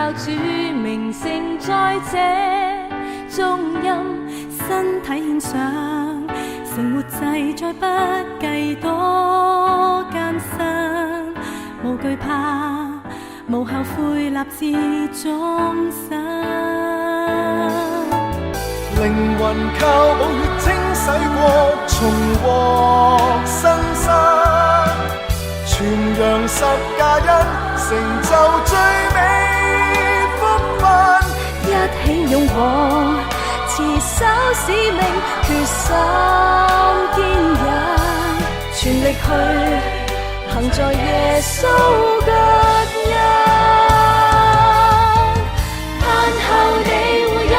靠主名盛在這中音，身體獻上，成活祭再不計多艱辛，無懼怕，無後悔，立志終身。靈魂靠寶血清洗過，重獲新生，傳揚十架恩，成就最美福分。一起擁抱，持守使命，決心堅忍，全力去行在耶穌腳印。盼後你會有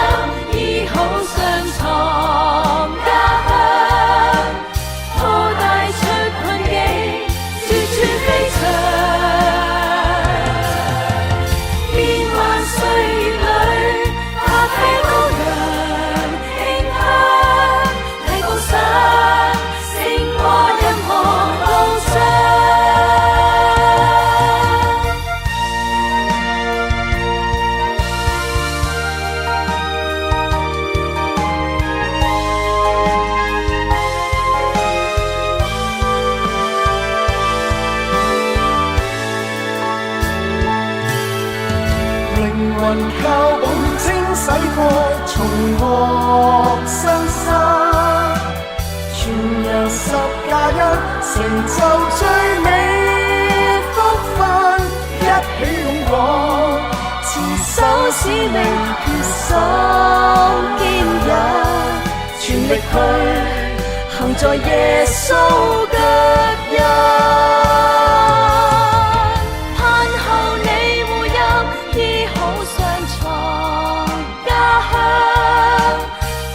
醫好傷創家鄉，破帶出困境，絕處飛翔。變幻歲月裏，發揮高揚馨香，提步上，勝過任何路障。靈魂靠寶血清洗過，重獲新生，傳揚十架恩，成就最美福分。一起擁抱，持守使命，決心堅忍，全力去行在耶穌腳印。盼後你會有醫好傷創家鄉，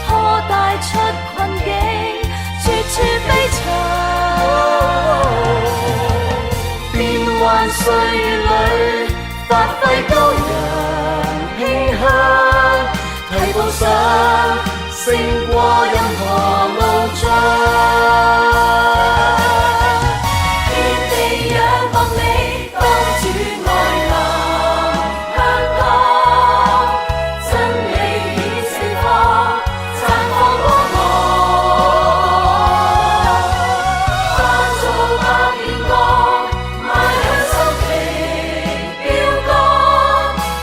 破帶出困境，絕處飛翔。變幻歲月裏，發揮高揚馨香，提步上，勝過任何路障。天地仰望你，當主愛臨香港，真理顯盛放，綻放光芒。化做百年光，邁向生命標杆，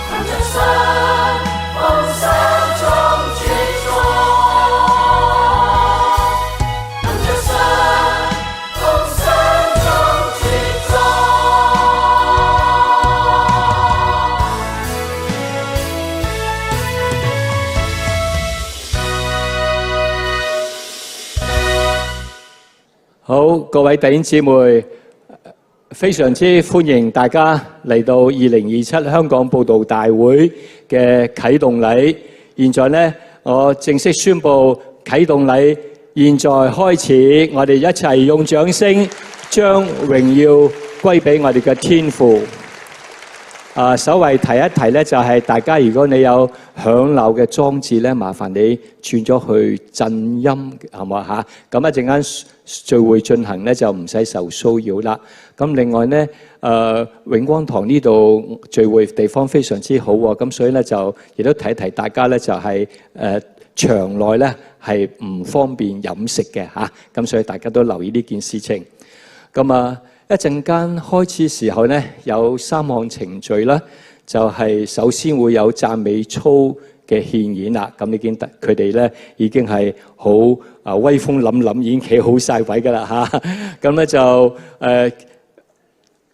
憑着信，奉上眾傳頌。憑着信，奉上眾傳頌。好，各位弟兄姊妹，非常之歡迎大家嚟到2027香港佈道大會嘅啟動禮。現在呢，我正式宣布啟動禮現在開始，我哋一齊用掌聲將榮耀歸俾我哋嘅天父。稍微提一提咧，就係大家如果你有響鬧嘅裝置咧，麻煩你轉咗去震音，係嘛嚇？咁一陣間聚會進行咧，就唔使受騷擾啦。咁另外咧，永光堂呢度聚會地方非常之好喎，咁所以咧就亦都提一提大家咧，就係場內咧係唔方便飲食嘅嚇，咁所以大家都留意呢件事情。咁一陣間開始時候咧，有3項程序啦，就係首先會有讚美操嘅獻演啦。咁你見佢哋咧已經係好威風凜凜，已經企好晒位㗎啦嚇。咁咧就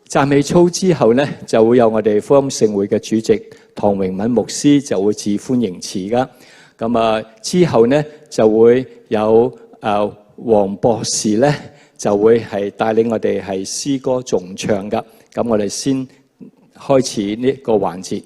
讚美操之後咧，就會有我哋福音聖會嘅主席唐榮敏牧師就會致歡迎詞㗎。咁之後咧就會有黃博士咧，就會係帶領我哋係詩歌頌唱㗎。咁我哋先開始呢個環節。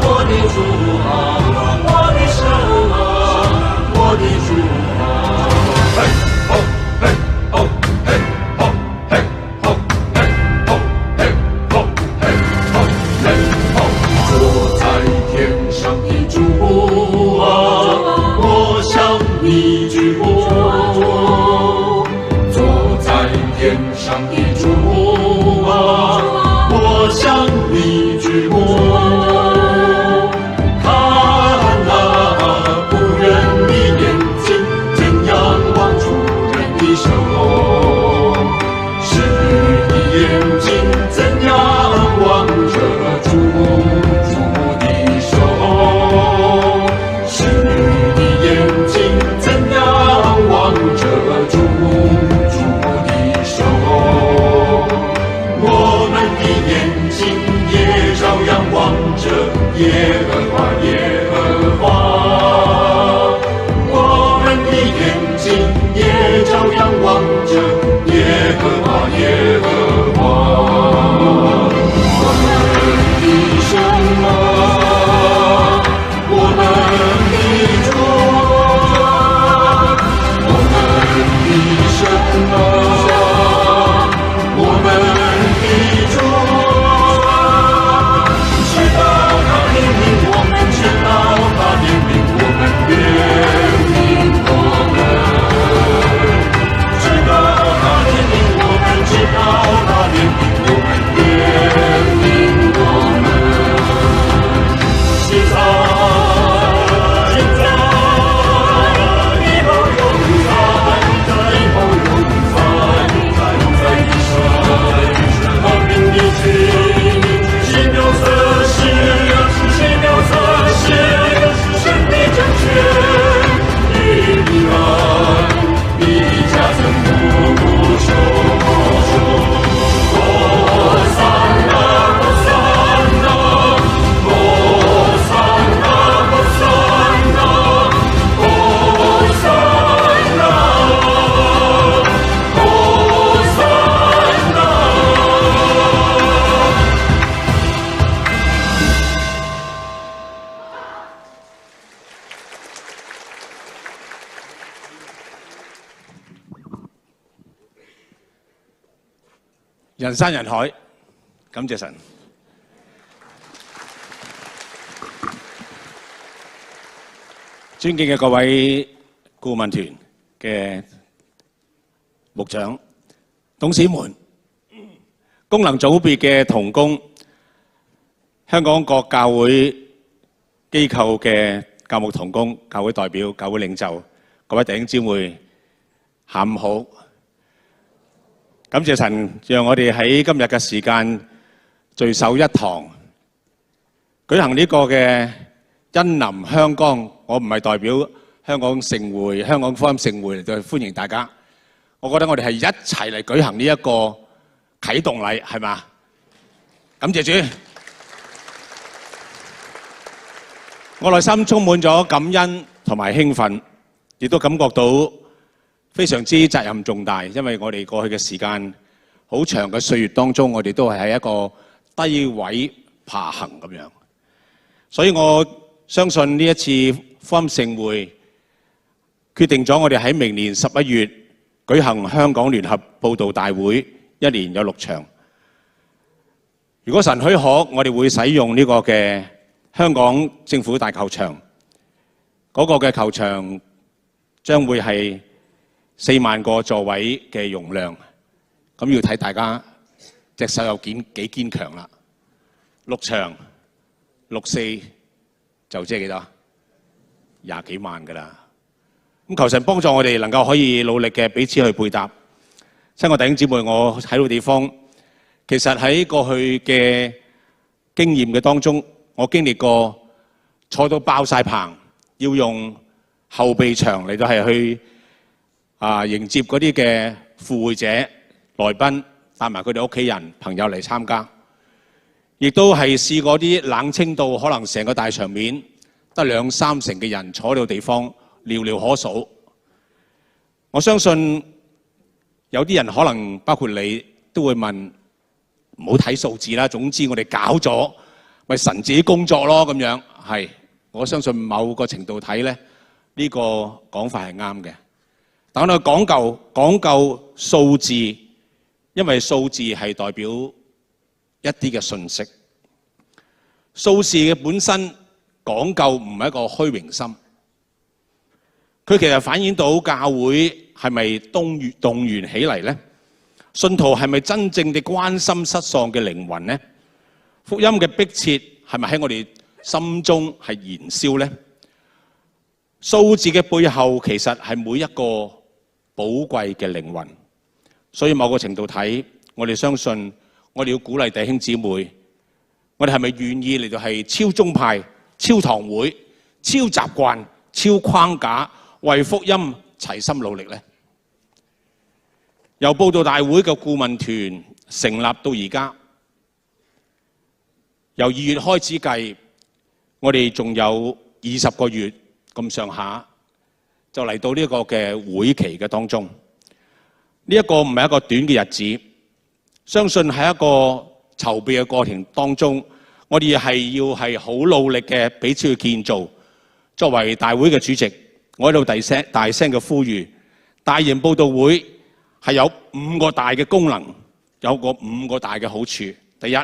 我的主啊，我人山人海，感謝神。尊敬嘅各位顧問團嘅牧長、董事們、功能組別嘅同工、香港各教會機構嘅教牧同工、教會代表、教會領袖、各位弟兄姊妹，下午好！感謝神，讓我哋喺今日嘅時間聚首一堂，舉行呢個嘅恩臨香江。我唔係代表香港聖會、香港福音聖會嚟到歡迎大家。我覺得我哋係一齊嚟舉行呢一個啟動禮，係嘛？感謝主，我內心充滿咗感恩同埋興奮，亦都感覺到非常之責任重大，因為我哋過去嘅時間好長嘅歲月當中，我哋都係喺一個低位爬行咁樣。所以我相信呢一次福音聖會決定咗，我哋喺明年11月舉行香港聯合佈道大會，一年有6場。如果神許可，我哋會使用呢個嘅香港政府大球場，嗰個嘅球場將會係4萬個座位嘅容量。咁要睇大家隻手有幾堅強啦。6場6-4就即係幾多？20幾萬㗎啦。咁求神幫助我哋能夠可以努力嘅彼此去配搭。親愛弟兄姊妹，我喺個地方，其實喺過去嘅經驗嘅當中，我經歷過坐到爆晒棚，要用後備場嚟到係去迎接嗰啲嘅赴會者、來賓，帶埋佢哋屋企人、朋友嚟參加。亦都係試過啲冷清到可能成個大場面得2-3成嘅人坐到地方，寥寥可數。我相信有啲人可能包括你都會問，唔好睇數字啦，總之我哋搞咗，咪神自己工作咯咁樣。係，我相信某個程度睇咧，呢個講法係啱嘅。但我哋講究數字，因為數字係代表一啲嘅信息。數字嘅本身講究唔係一個虛榮心，佢其實反映到教會係咪動員起嚟呢？信徒係咪真正地關心失喪嘅靈魂呢？福音嘅迫切係咪喺我哋心中係燃燒呢？數字嘅背後其實係每一個寶貴嘅靈魂，所以某個程度睇，我哋相信我哋要鼓勵弟兄姊妹。我哋係咪願意嚟到係超宗派、超堂會、超習慣、超框架，為福音齊心努力呢？由佈道大會嘅顧問團成立到而家，由2月開始計，我哋仲有20個月咁上下，就嚟到呢個嘅會期嘅當中。呢一個唔係一個短嘅日子，相信係一個籌備嘅過程當中，我哋係要係好努力嘅彼此去建造。作為大會嘅主席，我喺度大聲嘅呼籲，大型佈道會係有5個大嘅功能，有5個大嘅好處。第一，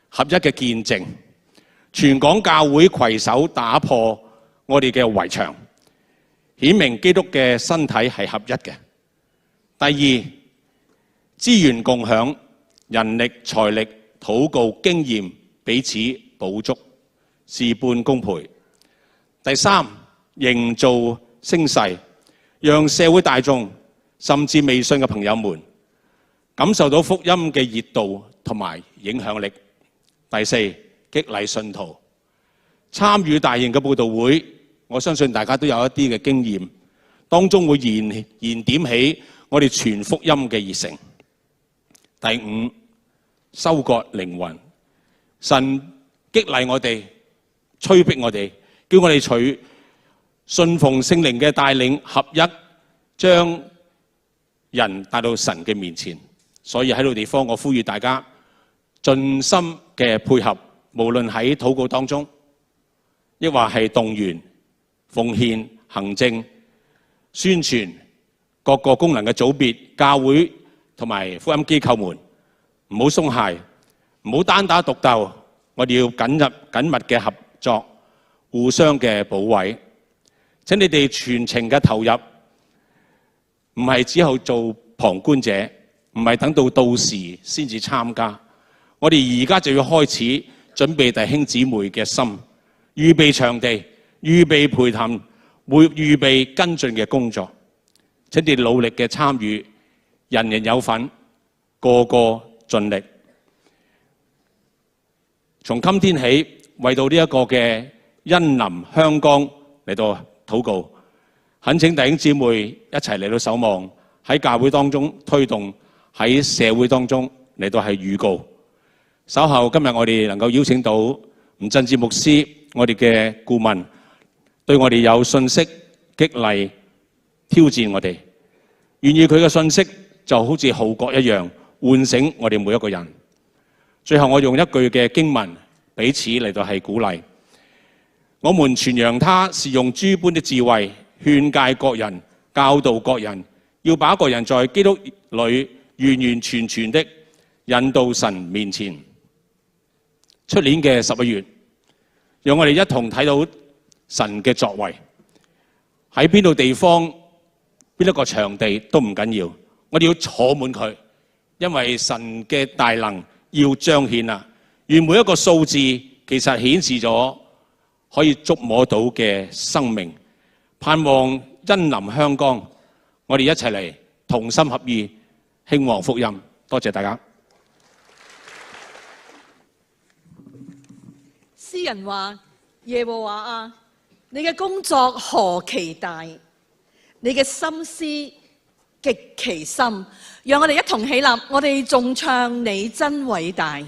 合一嘅見證，全港教會攜手打破我哋嘅圍牆，顯明基督嘅身體係合一嘅。第二，資源共享，人力、財力、禱告、經驗彼此補足，事半功倍。第三，營造聲勢，讓社會大眾甚至未信嘅朋友們感受到福音嘅熱度同埋影響力。第四，激勵信徒參與大型嘅佈道會，我相信大家都有一啲嘅經驗，當中會燃點起我哋傳福音嘅熱誠。第五，收割靈魂，神激勵我哋，催逼我哋，叫我哋隨信奉聖靈嘅帶領，合一將人帶到神嘅面前。所以喺呢個地方，我呼籲大家盡心嘅配合，無論喺禱告當中，亦或係動員、奉獻、行政、宣傳各個功能嘅組別、教會同埋福音機構們唔好鬆懈，唔好單打獨鬥，我哋要緊密嘅合作，互相嘅保衞。請你哋全程嘅投入，唔係只有做旁觀者，唔係等到時先至參加。我哋而家就要開始準備弟兄姊妹嘅心，預備場地，預備陪談，預備跟進嘅工作。請你哋努力嘅參與，人人有份，個個盡力。從今天起，為到呢一個嘅恩臨香港嚟到禱告，懇請弟兄姊妹一齊嚟到守望，喺教會當中推動，喺社會當中嚟到係預告。稍後今日我哋能夠邀請到吳振志牧師，我哋嘅顧問，對我哋有信息激勵挑戰我哋，願意佢嘅信息就好似號角一樣喚醒我哋每一個人。最後我用一句嘅經文彼此嚟到係鼓勵，我們傳揚他是用諸般的智慧勸誡各人，教導各人，要把各人在基督裏完完全全的引到神面前。出年嘅11月，讓我哋一同睇到神嘅作為，喺邊度地方邊一個場地都唔緊要，我哋要坐滿佢，因為神嘅大能要彰顯啦。願每一個數字其實顯示咗可以觸摸到嘅生命，盼望恩臨香港，我哋一齊嚟同心合意興旺福音。多謝大家。詩人話：耶和華啊，你嘅工作何其大，你嘅心思極其深。讓我哋一同起立，我哋頌唱你真偉大。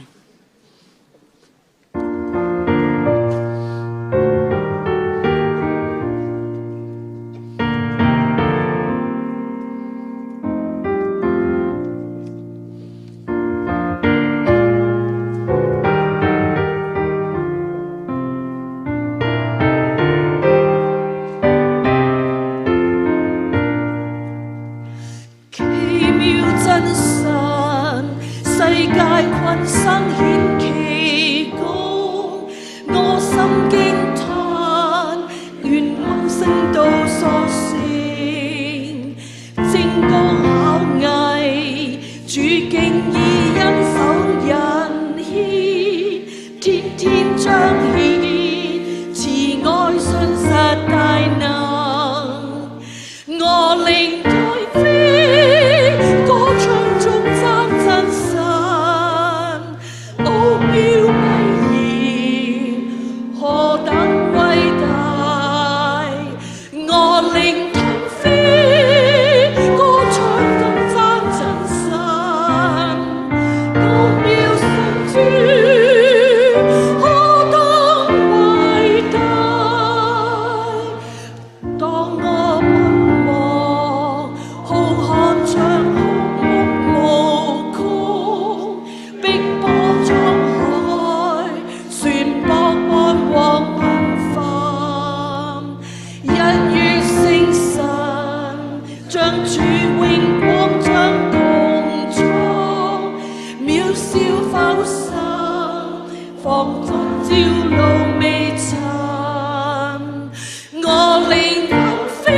照路未尋，我靈騰飛。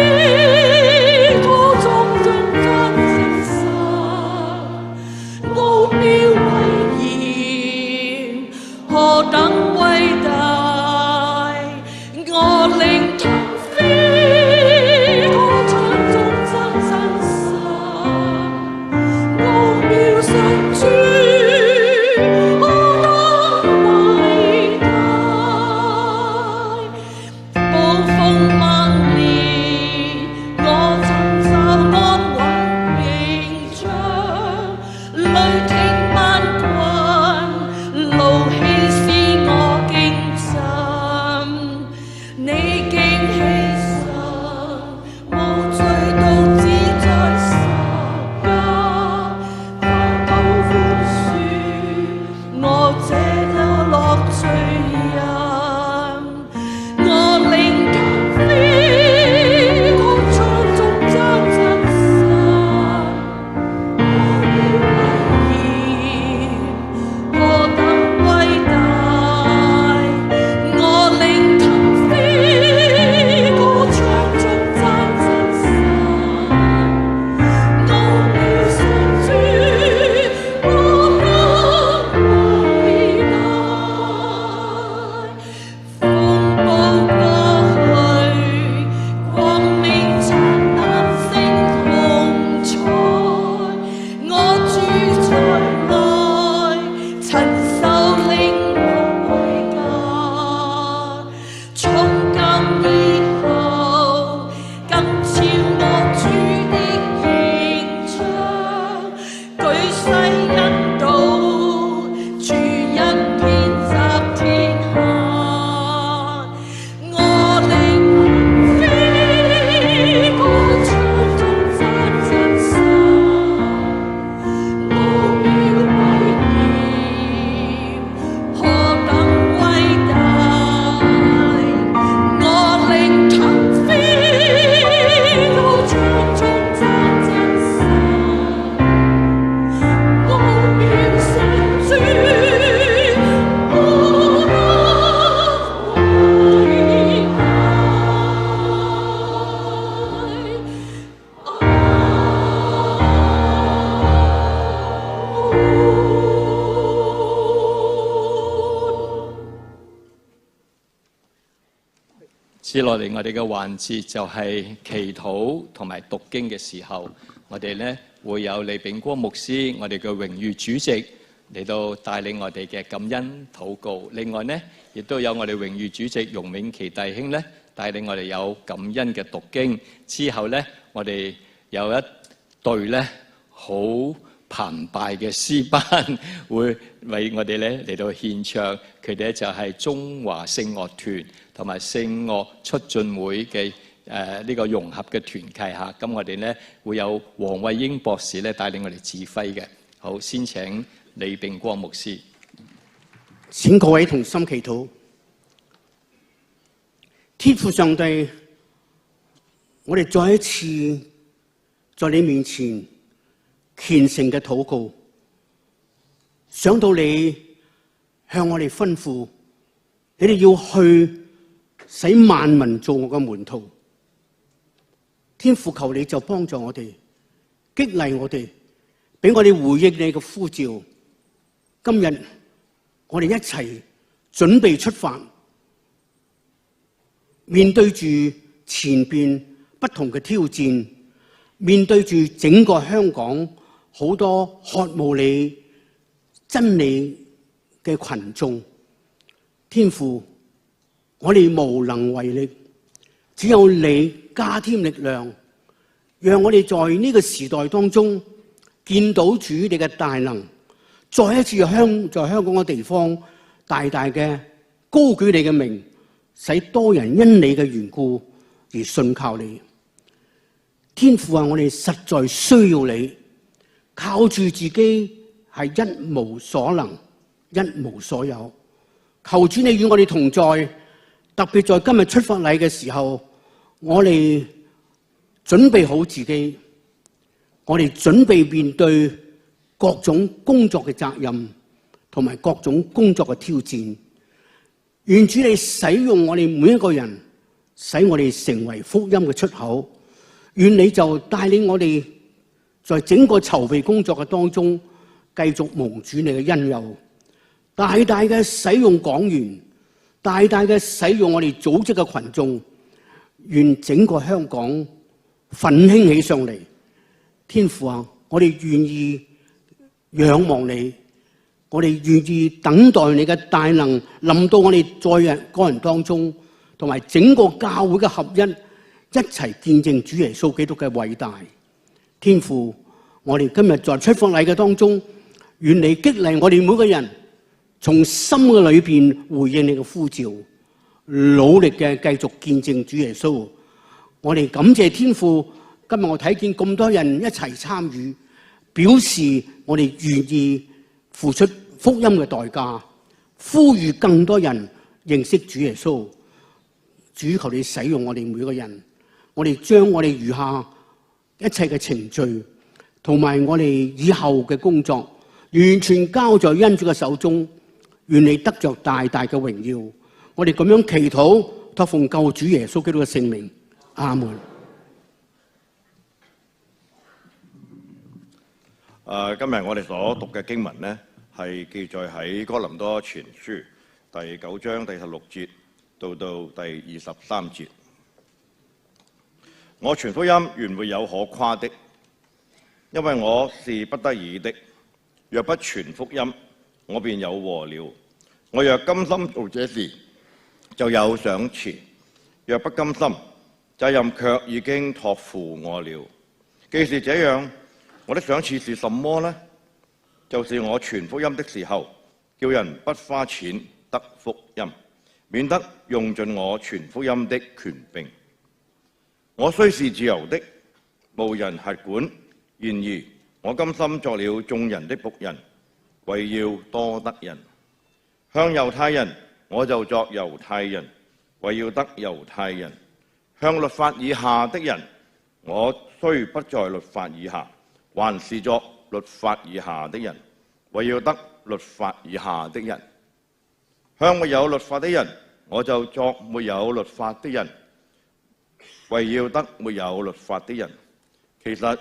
接落嚟我哋嘅環節就係祈禱同埋讀經嘅時候，我哋呢會有李炳光牧師，我哋嘅榮譽主席嚟到帶領我哋嘅感恩禱告。另外呢，亦都有我哋榮譽主席容永琪弟兄呢帶領我哋有感恩嘅讀經。之後呢，我哋有一隊呢好澎湃嘅詩班會為我哋咧嚟到獻唱，佢哋咧就係中華聖樂團同埋聖樂促進會嘅呢個融合嘅團契嚇。咁我哋咧會有黃慧英博士咧帶領我哋指揮嘅。好，先請李炳光牧師。請各位同心祈禱。天父上帝，我哋再一次在你面前虔誠嘅禱告，想到你向我哋吩咐，你哋要去使萬民做我嘅門徒。天父，求你就幫助我哋，激勵我哋，俾我哋回應你嘅呼召。今日我哋一齊準備出發，面對住前邊不同嘅挑戰，面對住整個香港好多渴慕你真理嘅群眾，天父，我哋無能為力，只有你加添力量，讓我哋在呢個時代當中見到主你嘅大能，再一次在香港嘅地方大大嘅高舉你嘅名，使多人因你嘅緣故而信靠你。天父啊，我哋實在需要你，靠住自己係一無所能，一無所有。求主你與我哋同在，特別在今日出發禮嘅時候，我哋準備好自己，我哋準備面對各種工作嘅責任同埋各種工作嘅挑戰。願主你使用我哋每一個人，使我哋成為福音嘅出口。願你就帶領我哋在整個籌備工作嘅當中，繼續蒙主你嘅恩佑，大大嘅使用講員，大大嘅使用我哋組織嘅群眾，願整個香港奮興起上嚟。天父啊，我哋願意仰望你，我哋願意等待你嘅大能臨到我哋在個人當中，同埋整個教會嘅合一齊見證主耶穌基督嘅偉大。天父，我哋今日在出發禮嘅當中，願你激勵我哋每個人從心嘅裏邊回應你嘅呼召，努力嘅繼續見證主耶穌。我哋感謝天父，今日我睇見咁多人一齊參與，表示我哋願意付出福音嘅代價，呼籲更多人認識主耶穌。主，求你使用我哋每個人，我哋將我哋餘下一切嘅程序同埋我哋以後嘅工作，完全交在恩主嘅手中。願你得着大大嘅榮耀。我哋咁樣祈禱，託奉救主耶穌基督嘅聖名，阿門。今日我哋所讀嘅經文呢，係記載喺哥林多前書第9章第16節到第23節。我傳福音原沒有可誇的，因為我是不得已的。若不傳福音，我便有禍了。我若甘心做這事，就有賞賜；若不甘心，責任卻已經託付我了。既是這樣，我的賞賜是什麼呢？就是我傳福音的時候，叫人不花錢得福音，免得用盡我傳福音的權柄。我雖是自由的，無人轄管，然而我甘心作了眾人的僕人，為要多得人。向猶太人，我就作猶太人，為要得猶太人；向律法以下的人，我雖不在律法以下，還是作律法以下的人，為要得律法以下的人；向沒有律法的人，我就作沒有律法的人，為要得沒有律法的人。其實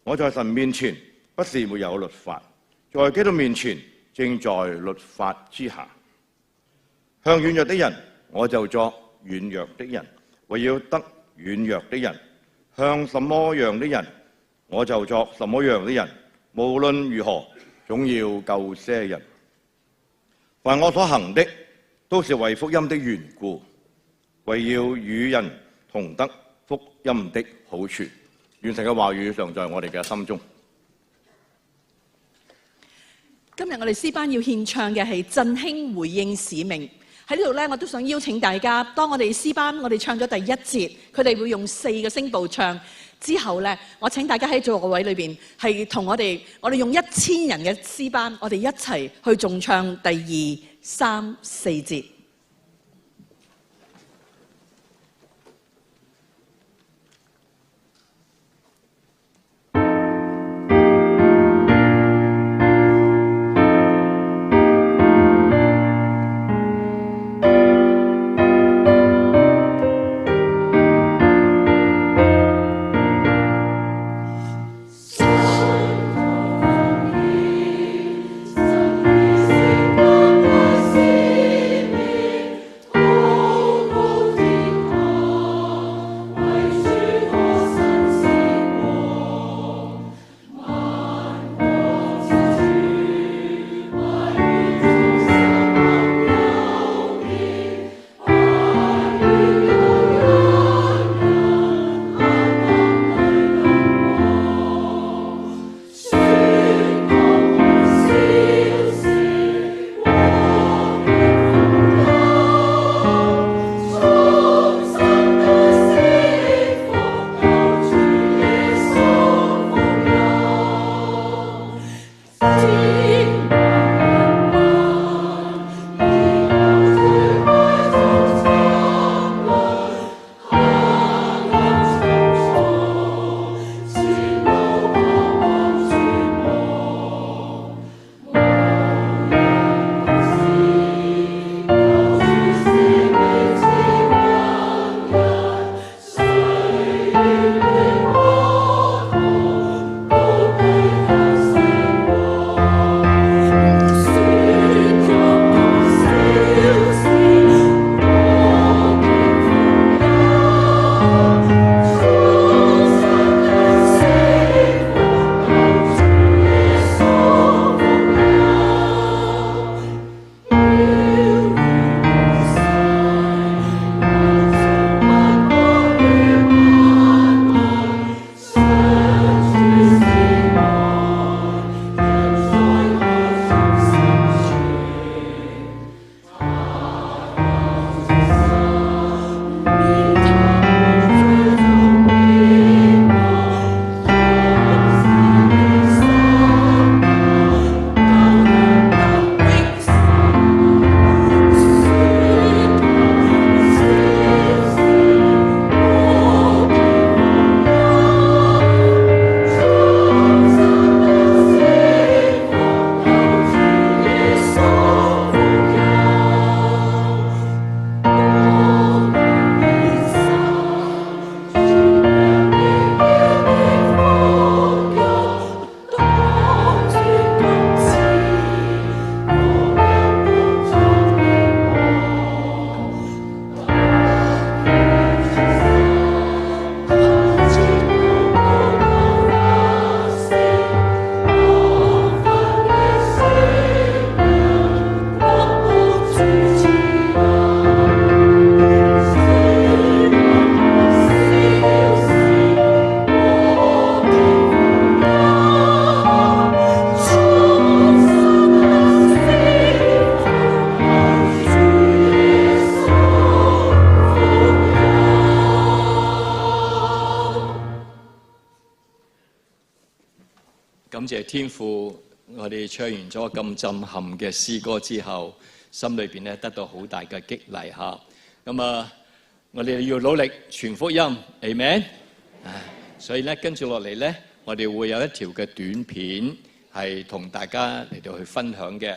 我在神面前不是沒有律法，在基督面前正在律法之下。向軟弱的人，我就作軟弱的人；為要得軟弱的人，向什麼樣的人，我就作什麼樣的人。無論如何，總要救些人。凡我所行的，都是為福音的緣故，為要與人同得福音的好處。願神嘅話語常在我哋嘅心中。今日我哋詩班要獻唱嘅係振興回應使命。喺呢度咧，我都想邀請大家，當我哋詩班我哋唱咗第一節，佢哋會用4個聲部唱。之後咧，我請大家喺座位裏邊係同我哋用1000人嘅詩班，我哋一齊去頌唱第2、3、4節。感謝天父，我哋唱完咗咁震撼嘅詩歌之後，心裏邊咧得到好大嘅激勵嚇。咁啊，我哋要努力傳福音 ，Amen。所以咧跟住落嚟咧，我哋會有一條嘅短片係同大家嚟到去分享嘅。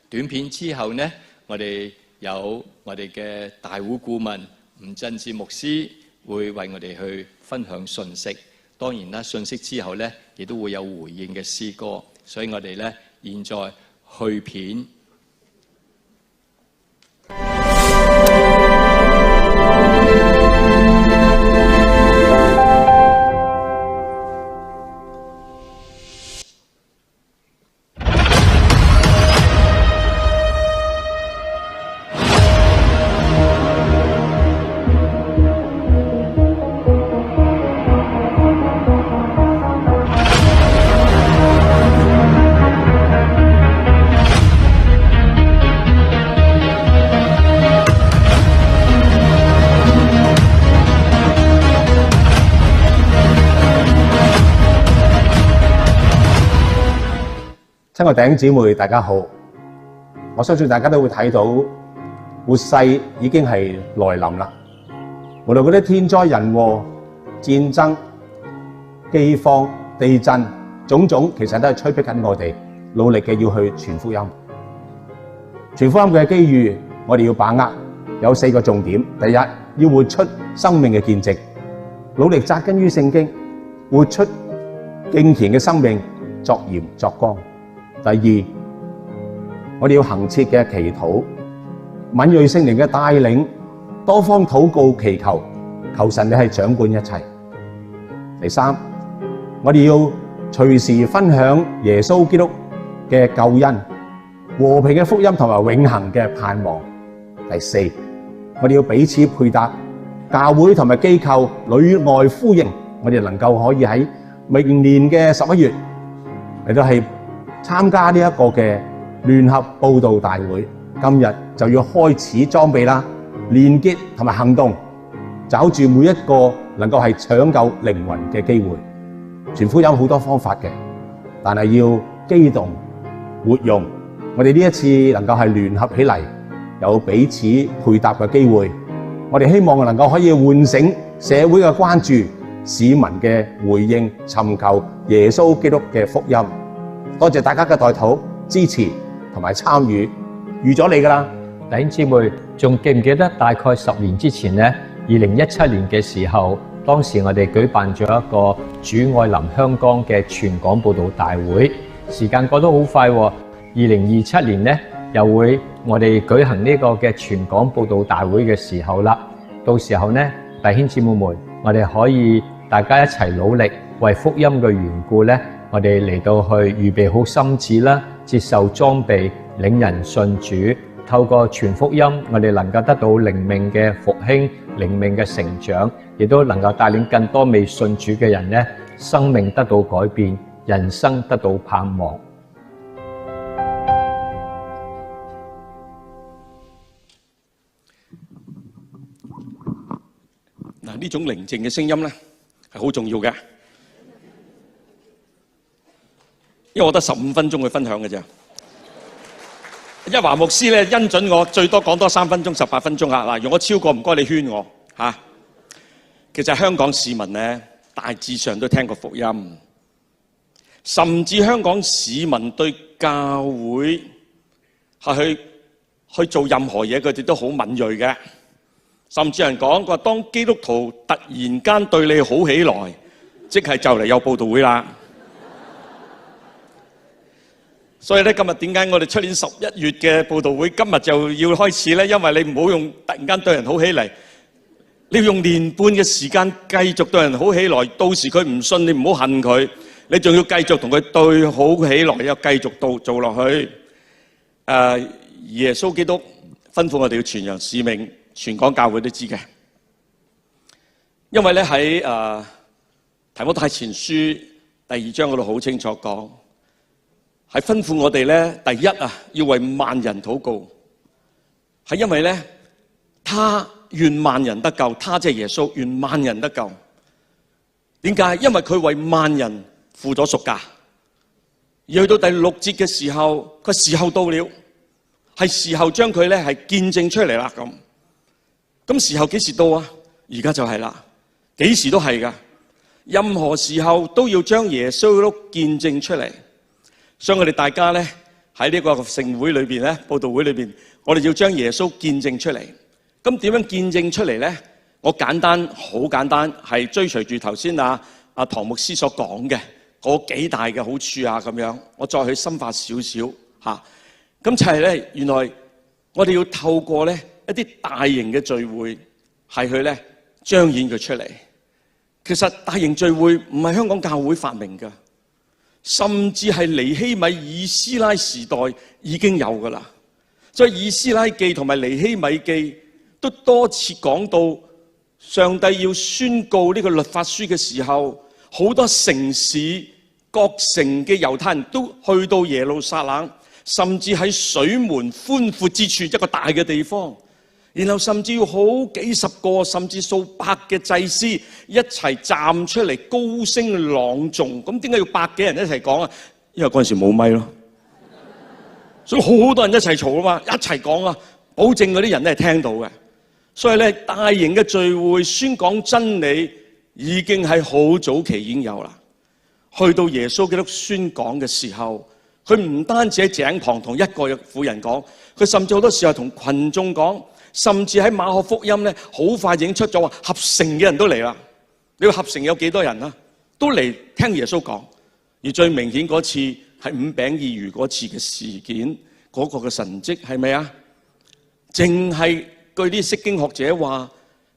短片之後呢，我哋有我哋嘅大會顧問吳振志牧師會為我哋去分享信息。當然啦，信息之後呢，亦都會有回應嘅詩歌。所以我哋呢，現在去片。親愛弟兄姊妹，大家好！我相信大家都會睇到末世已經係來臨啦。無論嗰啲天災人禍、戰爭、饑荒、地震，種種其實都係催逼緊我哋努力嘅要去傳福音。傳福音嘅機遇，我哋要把握，有4個重點。第一，要活出生命嘅見證，努力扎根於聖經，活出敬虔嘅生命，作鹽作光。第二，我哋要恆切嘅祈禱，敏銳聖靈嘅帶領，多方禱告祈求，求神你係掌管一切。第三，我哋要隨時分享耶穌基督嘅救恩、和平嘅福音同埋永恆嘅盼望。第四，我哋要彼此配搭，教會同埋機構裏外呼應，我哋能夠可以喺明年嘅11月嚟到係參加呢一個嘅聯合佈道大會。今日就要開始裝備啦，連結同埋行動，找住每一個能夠係搶救靈魂嘅機會。傳福音好多方法嘅，但係要機動活用。我哋呢一次能夠係聯合起嚟，有彼此配搭嘅機會。我哋希望能夠可以喚醒社會嘅關注，市民嘅回應，尋求耶穌基督嘅福音。多謝大家嘅代禱、支持同埋參與，預咗你㗎啦！弟兄姊妹，仲記唔記得大概10年之前呢？2017年嘅時候，當時我哋舉辦咗一個主愛臨香港嘅全港佈道大會。時間過得好快喎，2027年呢又會我哋舉行呢個嘅全港佈道大會嘅時候啦。到時候呢，弟兄姊妹們，我哋可以大家一齊努力，為福音嘅緣故呢，我哋嚟到去預備好心志啦，接受裝備，領人信主，透過傳福音，我哋能夠得到靈命嘅復興、靈命嘅成長，亦都能夠帶領更多未信主嘅人呢，生命得到改變，人生得到盼望。嗱，呢種寧靜嘅聲音咧係好重要嘅，因為我得15分鐘去分享嘅啫。一華牧師咧恩准我最多講多3分鐘，18分鐘啊！嗱，如果超過唔該你勸我嚇。其實香港市民咧大致上都聽過福音，甚至香港市民對教會係去做任何嘢，佢哋都好敏鋭嘅。甚至有人講，佢話當基督徒突然間對你好起來，即係就嚟有佈道會啦。所以咧，今日點解我哋出年11月嘅佈道會今日就要開始咧？因為你唔好用突然間對人好起嚟，你要用年半嘅時間繼續對人好起來。到時佢唔信，你唔好恨佢，你仲要繼續同佢對好起來，又繼續做落去。耶穌基督吩咐我哋要傳揚使命，全港教會都知嘅。因為咧喺提摩太前書第2章嗰度好清楚講。係吩咐我哋咧，第一啊，要為萬人禱告，係因為咧，他願萬人得救，他即係耶穌，願萬人得救。點解？因為佢為萬人付咗贖價。而去到第6節嘅時候，個時候到了，係時候將佢咧係見證出嚟啦。咁時候幾時到啊？而家就係啦，幾時都係噶。任何時候都要將耶穌基督見證出嚟。所以我哋大家咧喺呢個盛會裏邊咧，佈道會裏邊，我哋要將耶穌見證出嚟。咁點樣見證出嚟咧？我簡單，好簡單，係追隨住頭先阿唐牧師所講嘅嗰幾大嘅好處啊，咁樣我再去深化少少嚇。咁就係咧，原來我哋要透過咧一啲大型嘅聚會，係去咧彰顯佢出嚟。其實大型聚會唔係香港教會發明㗎。甚至係尼希米以斯拉時代已經有㗎啦，所以以斯拉記同埋尼希米記都多次講到，上帝要宣告呢個律法書嘅時候，好多城市各城嘅猶太人都去到耶路撒冷，甚至喺水門寬闊之處一個大嘅地方，然後甚至要好幾十個甚至數百嘅祭司一齊站出嚟高聲朗誦。咁點解要百幾人一齊講啊？因為嗰陣時冇咪咯，所以好多人一齊嘈啊嘛，一齊講啊，保證嗰啲人咧係聽到嘅。所以咧，大型嘅聚會宣講真理已經係好早期已經有啦。去到耶穌基督宣講嘅時候，佢唔單止喺井旁同一個婦人講，佢甚至好多時候同群眾講，甚至喺馬可福音咧，好快已經出咗話合城嘅人都嚟啦。你話合城有幾多人啊？都嚟聽耶穌講。而最明顯嗰次係5餅2魚嗰次嘅事件，嗰個嘅神蹟係咪啊？淨係據啲釋經學者話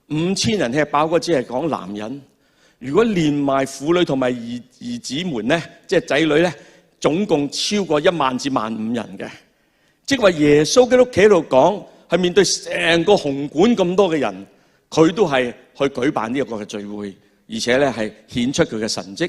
，5000人吃飽嗰只係講男人。如果連埋婦女同埋兒子們咧，即係仔女咧，總共超過10000至15000人嘅。即係話耶穌基督企喺度講，係面對成個紅館咁多嘅人，佢都係去舉辦呢一個嘅聚會，而且咧係顯出佢嘅神蹟。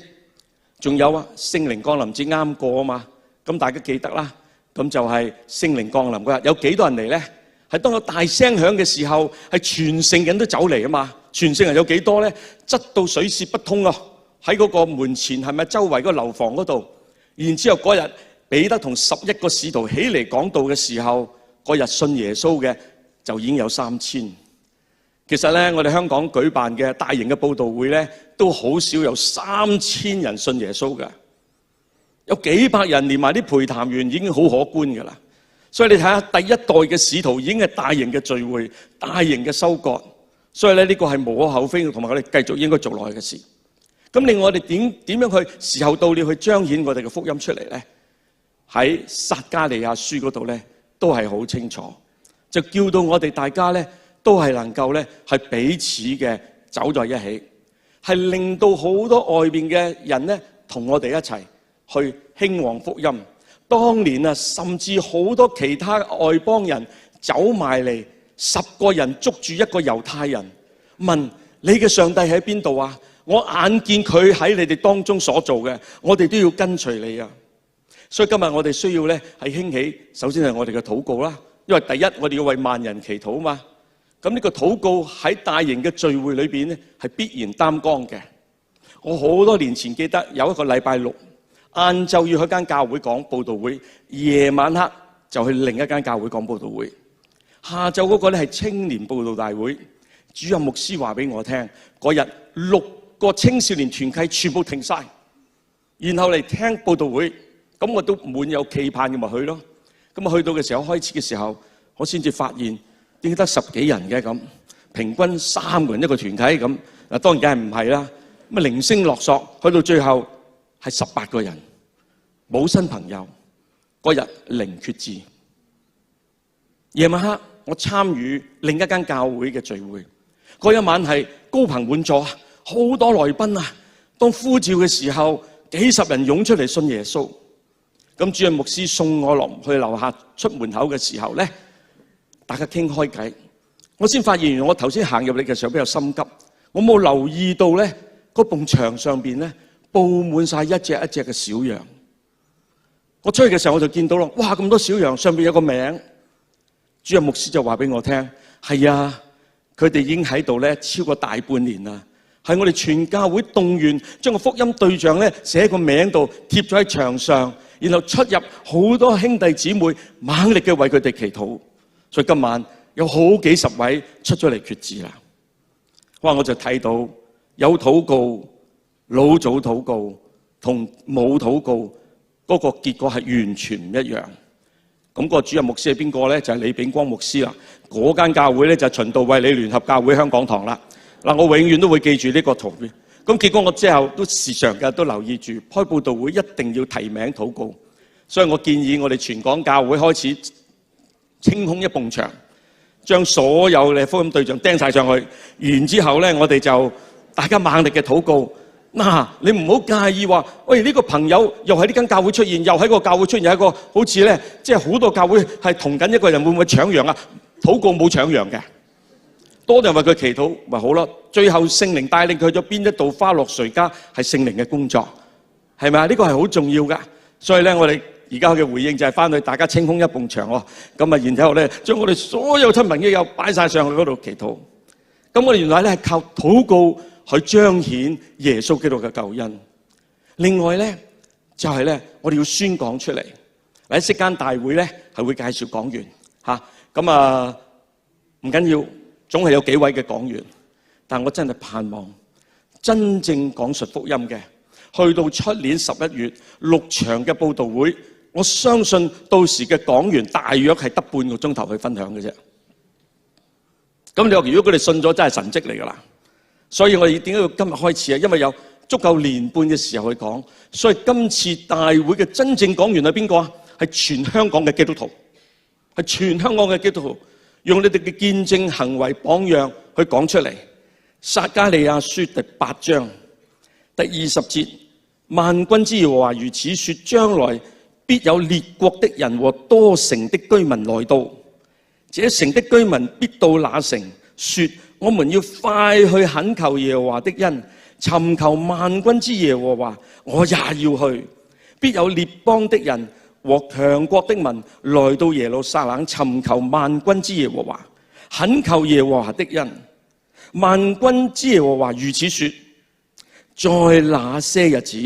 仲有啊，聖靈降臨節啱過啊嘛，咁大家記得啦。咁就係聖靈降臨嗰日，有幾多人嚟咧？係當有大聲響嘅時候，係全城人都走嚟啊嘛。全城人有幾多咧？擠到水泄不通啊！喺嗰個門前係咪周圍嗰個樓房嗰度？然之後嗰日彼得同11個使徒起嚟講道嘅時候，嗰日信耶穌嘅就已經有3000。其實咧，我哋香港舉辦嘅大型嘅佈道會咧，都好少有3000人信耶穌嘅，有幾百人連埋啲陪談員已經好可觀㗎啦。所以你睇下第一代嘅使徒已經係大型嘅聚會、大型嘅收割，所以咧呢個係無可厚非，同埋我哋繼續應該做落去嘅事。咁另外我哋點樣去時候到了去彰顯我哋嘅福音出嚟咧？喺撒迦利亞書嗰度咧都係好清楚，就叫到我哋大家咧都係能夠咧係彼此嘅走在一起，係令到好多外邊嘅人咧同我哋一齊去興旺福音。當年啊，甚至好多其他外邦人走埋嚟，10個人捉住一個猶太人，問你嘅上帝喺邊度啊？我眼見佢喺你哋當中所做嘅，我哋都要跟隨你啊！所以今日我哋需要咧係興起，首先係我哋嘅禱告啦。因為第一，我哋要為萬人祈禱嘛。咁呢個禱告喺大型嘅聚會裏邊咧係必然擔當嘅。我好多年前記得有一個禮拜六晏晝要去間教會講佈道會，夜晚黑就去另一間教會講佈道會。下晝嗰個咧係青年佈道大會，主任牧師話俾我聽，嗰日6個青少年團契全部停晒，然後嚟聽佈道會。咁我都滿有期盼嘅咪去咯。咁啊去到嘅時候，開始嘅時候，我先至發現點解得10幾人嘅咁，平均3個人一個團體咁。嗱當然梗係唔係啦。咁啊零星落索，去到最後係18個人，冇新朋友。嗰日零決志。夜晚黑我參與另一間教會嘅聚會，嗰一晚係高朋滿座，好多來賓啊。當呼召嘅時候，幾十人湧出嚟信耶穌。咁主任牧師送我落去樓下出門口嘅時候咧，大家傾開偈，我先發現原來我頭先行入嚟嘅時候比較心急，我冇留意到咧嗰埲牆上邊咧佈滿晒一隻一隻嘅小羊。我出去嘅時候我就見到咯，哇咁多小羊，上邊有個名。主任牧師就話俾我聽，係啊，佢哋已經喺度咧超過大半年啦。係我哋全教會動員，將個福音對象咧寫喺個名度，貼咗喺牆上。然後出入好多兄弟姊妹猛力嘅為佢哋祈禱，所以今晚有好幾十位出咗嚟決志啦。哇！我就睇到有禱告、老早禱告同冇禱告嗰個結果係完全唔一樣。咁個主任牧師係邊個咧？就係李炳光牧師啦。嗰間教會咧就係循道衛理聯合教會香港堂啦。嗱，我永遠都會記住呢個圖片。咁結果我之後都時常嘅都留意住開佈道會一定要提名禱告，所以我建議我哋全港教會開始清空一埲牆，將所有嘅福音對象釘晒上去，然之後咧我哋就大家猛力嘅禱告。嗱，你唔好介意話，喂呢個朋友又喺呢間教會出現，又喺個教會出現，有一個好似咧即係好多教會係同緊一個人，會唔會搶羊啊？禱告冇搶羊嘅。多人為佢祈禱咪好咯，最後聖靈帶領佢去咗邊一度花落誰家，係聖靈嘅工作，係咪啊？呢個係好重要噶。所以咧，我哋而家嘅回應就係翻去大家清空一埲牆喎，咁啊，然之後咧將我哋所有親朋戚友擺晒上去嗰度祈禱。咁我哋原來咧係靠禱告去彰顯耶穌基督嘅救恩。另外咧就係咧，我哋要宣講出嚟。喺釋間大會咧係會介紹講員嚇。咁啊唔緊要，總係有幾位嘅講員。但我真係盼望真正講述福音嘅，去到出年11月6場嘅佈道會，我相信到時嘅講員大約係得半個鐘頭去分享嘅啫。咁你話如果佢哋信咗，真係神蹟嚟㗎啦。所以我哋點解要今日開始啊？因為有足夠年半嘅時候去講，所以今次大會嘅真正講員係邊個啊？係全香港嘅基督徒，係全香港嘅基督徒，用你哋嘅見證行為榜樣去講出嚟。撒迦利亞書第8章第20節，萬軍之耶和華如此說：將來必有列國的人和多城的居民來到，這城的居民必到那城，說：我們要快去懇求耶和華的恩，尋求萬軍之耶和華，我也要去。必有列邦的人和強國的民來到耶路撒冷，尋求萬軍之耶和華，懇求耶和華的恩。萬軍之耶和華如此說：在那些日子，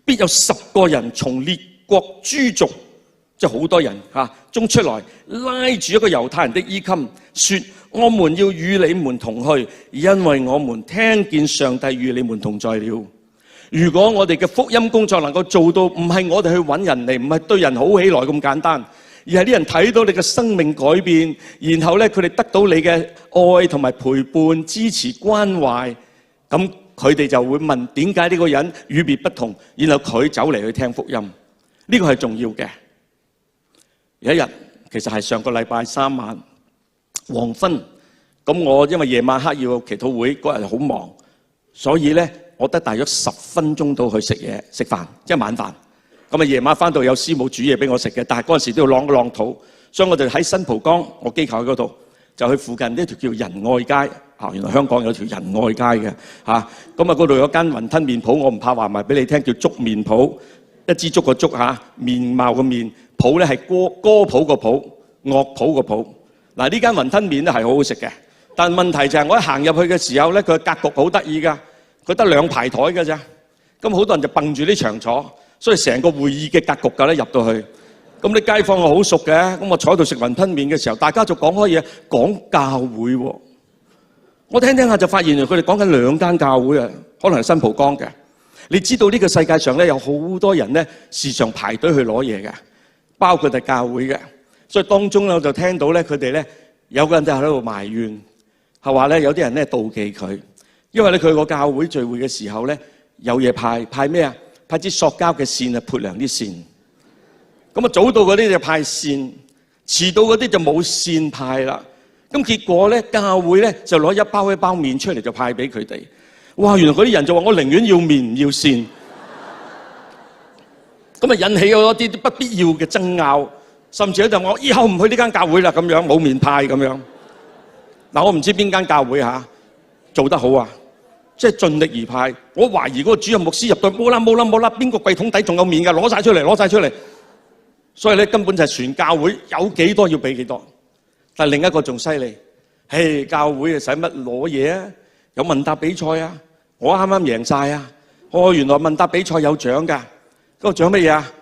必有10個人從列國諸族，即係好多人中出來，拉住一個猶太人的衣襟，說：我們要與你們同去，因為我們聽見上帝與你們同在了。如果我哋嘅福音工作能夠做到，唔係我哋去揾人嚟，唔係對人好起來咁簡單，而係啲人睇到你嘅生命改變，然後咧佢哋得到你嘅愛同埋陪伴、支持、關懷，咁佢哋就會問點解呢個人與別不同，然後佢走嚟去聽福音，呢個係重要嘅。有一日，其實係上個禮拜3晚黃昏，咁我因為夜晚黑要祈禱會，嗰日好忙，所以咧我得大約10分鐘到去食嘢食飯，即係晚飯。咁啊夜晚翻到有師母煮嘢俾我食嘅，但係嗰陣時都要啷肚，所以我哋喺新蒲崗我機構喺嗰度，就去附近呢條叫仁愛街。原來香港有條仁愛街嘅咁啊嗰度有間雲吞麵鋪，我唔怕話埋俾你聽，叫粥麵鋪，一支粥個粥面貌個面，譜咧係歌譜個譜，樂譜個譜。嗱呢間雲吞麵咧係好好食嘅，但問題就係我一行入去嘅時候咧，佢嘅格局好得意㗎，佢得2排台㗎咋，咁好多人就蹦住啲牆坐，所以成個會議嘅格局㗎咧入到去。咁啲街坊我好熟嘅，咁我坐喺度食雲吞麵嘅時候，大家就講開嘢，講教會喎。我聽聽下就發現佢哋講緊2間教會啊，可能係新蒲崗嘅。你知道呢個世界上咧有好多人咧時常排隊去攞嘢嘅，包括係教會嘅。所以當中咧我就聽到咧佢哋咧有個人就喺度埋怨，係話咧有啲人咧妒忌佢，因為咧佢個教會聚會嘅時候咧有嘢派咩啊？派支塑膠嘅線啊，潑涼啲線。咁啊早到嗰啲就派線，遲到嗰啲就冇線派啦。咁結果咧，教會咧就攞一包一包麵出嚟就派俾佢哋。哇！原來嗰啲人就話：我寧願要麵唔要線。咁啊引起咗一啲不必要嘅爭拗，甚至咧就我以後唔去呢間教會啦，咁樣冇麵派咁樣。嗱，我唔知邊間教會做得好啊，即係盡力而派。我懷疑嗰個主任牧師入到冇啦，邊個櫃桶底仲有麵㗎？攞晒出嚟。所以咧根本就係全教會有幾多要俾幾多。但另一個仲犀利，教會啊使乜攞嘢啊？有問答比賽啊！我啱啱贏晒啊！原來問答比賽有獎㗎，嗰個獎乜嘢啊？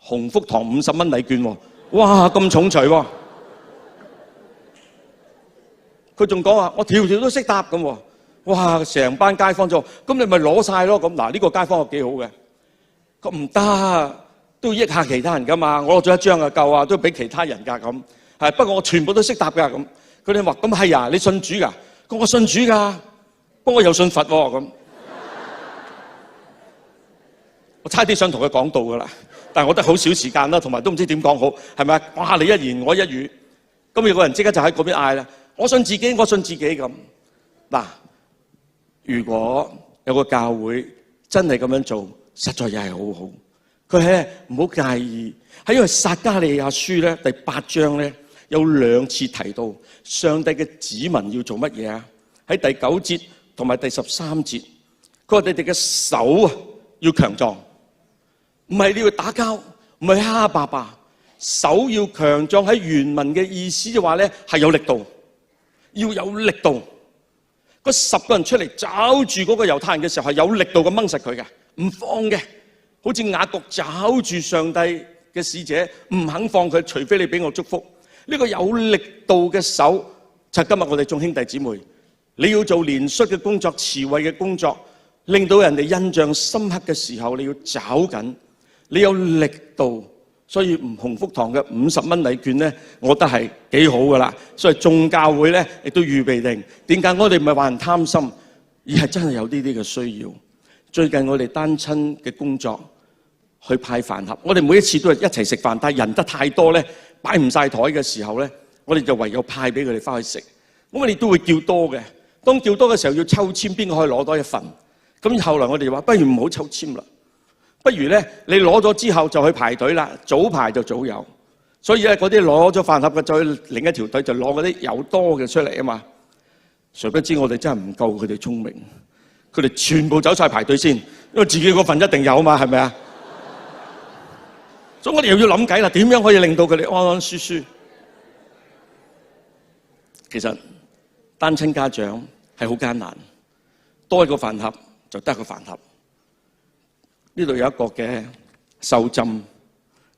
鴻福堂50蚊禮券喎！哇，咁重錘喎！佢仲講話我條條都識答咁喎！哇，成班街坊就咁你咪攞晒咯咁。嗱呢個街坊係幾好嘅，佢唔得都要益下其他人㗎嘛！我攞咗1張就夠啊，都俾其他人㗎咁。不過我全部都識答㗎咁。佢哋話：咁係啊，你信主㗎？我信主㗎，不過我又信佛喎咁。我差啲想同佢講道㗎啦，但係我得好少時間啦，同埋都唔知點講好，係咪啊？哇！你一言我一語，咁有個人即刻就喺嗰邊嗌啦：我信自己咁。嗱，如果有個教會真係咁樣做，實在又係好好。佢係唔好介意，喺因為撒迦利亞書咧第8章咧有2次提到上帝嘅子民要做乜嘢啊？喺第9節同埋第13節，佢話你哋嘅手要強壯，唔係你要打交，唔係蝦霸霸，手要強壯。喺原文嘅意思就話咧係有力度，要有力度。嗰10個人出嚟抓住嗰個猶太人嘅時候係有力度咁掹實佢嘅，唔放嘅。好似雅各抓住上帝嘅使者唔肯放佢，除非你俾我祝福。呢個有力度嘅手就係今日我哋眾兄弟姊妹，你要做憐恤嘅工作、慈惠嘅工作，令到人哋印象深刻嘅時候，你要找緊，你有力度。所以吳鴻福堂嘅50蚊禮券咧，我覺得係幾好噶啦。所以眾教會咧亦都預備定。點解我哋唔係話人貪心，而係真係有呢啲嘅需要。最近我哋單親嘅工作去派飯盒，我哋每一次都係一齊食飯，但係人得太多咧，擺唔晒台嘅時候咧，我哋就唯有派俾佢哋翻去食。咁我哋都會叫多嘅，當叫多嘅時候要抽籤，邊個可以攞多一份？咁後來我哋話不如唔好抽籤啦。不如咧，你攞咗之後就去排隊啦，早排就早有。所以咧，嗰啲攞咗飯盒嘅，再另一條隊就攞嗰啲有多嘅出嚟啊嘛。誰不知我哋真係唔夠佢哋聰明，佢哋全部走晒排隊先，因為自己嗰份一定有啊嘛，係咪啊？所以我哋又要諗計啦，點樣可以令到佢哋安安舒舒？其實單親家長係好艱難，多一個飯盒就得一個飯盒。呢度有一個嘅受浸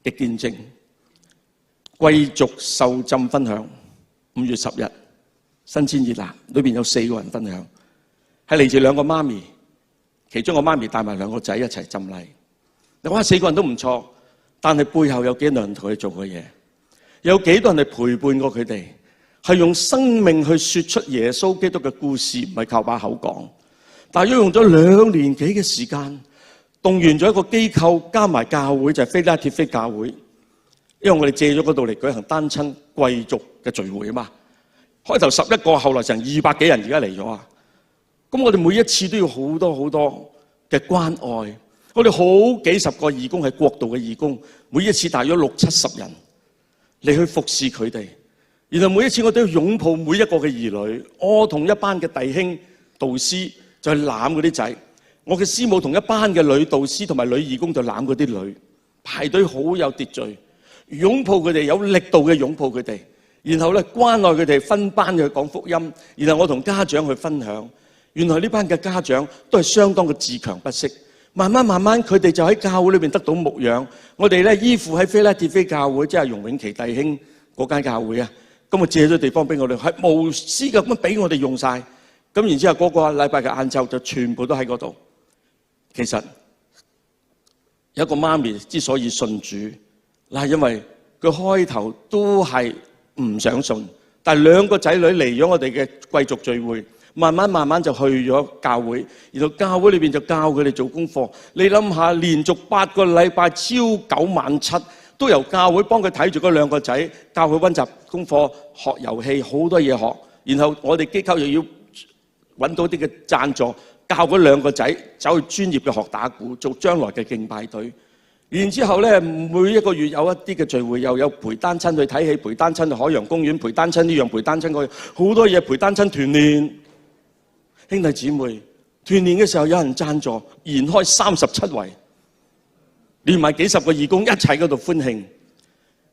嘅見證，貴族受浸分享，5月10日，新鮮熱辣，裏邊有4個人分享，係嚟自2個媽咪，其中個媽咪帶埋2個仔一齊浸禮。你話4個人都唔錯，但係背後有幾多人同佢做過嘢？有幾多人係陪伴過佢哋？係用生命去説出耶穌基督嘅故事，唔係靠把口講。但係要用咗2年幾嘅時間。動員咗一個機構加埋教會，就係菲拉鐵菲教會，因為我哋借咗嗰度嚟舉行單親貴族嘅聚會啊嘛。開頭11個，後來成200幾人，而家嚟咗啊。咁我哋每一次都要好多好多嘅關愛，我哋好幾十個義工係國度嘅義工，每一次大約60-70人嚟去服侍佢哋，然後每一次我都要擁抱每一個嘅兒女，我同一班嘅弟兄導師就去攬嗰啲仔。我嘅師母同一班嘅女導師同埋女義工就攬嗰啲女，排隊好有秩序，擁抱佢哋，有力度嘅擁抱佢哋，然後咧關愛佢哋，分班去講福音，然後我同家長去分享。原來呢班嘅家長都係相當嘅自強不息，慢慢佢哋就喺教會裏邊得到牧養。我哋咧依附喺菲拉鐵菲教會，即係容永琪弟兄嗰間教會啊，咁啊借咗地方俾我哋，係無私嘅咁俾我哋用晒。咁然之後嗰個禮拜嘅晏晝就全部都喺嗰度。其實有一個媽咪之所以信主，嗱，因為佢開頭都係唔想信，但係2個仔女嚟咗我哋嘅貴族聚會，慢慢就去咗教會，然後教會裏邊就教佢哋做功課。你諗下，連續8個禮拜朝9晚7，都由教會幫佢睇住嗰2個仔，教佢溫習功課、學遊戲，好多嘢學。然後我哋機構又要揾到啲嘅贊助。教嗰2個仔走去專業嘅學打鼓，做將來嘅敬拜隊。然之後咧，每一個月有一啲嘅聚會，又有陪單親去睇戲，陪單親去海洋公園，陪單親呢樣，陪單親嗰樣，好多嘢陪單親團練。兄弟姊妹，團練嘅時候有人贊助，延開37圍，連埋幾十個義工一齊嗰度歡慶。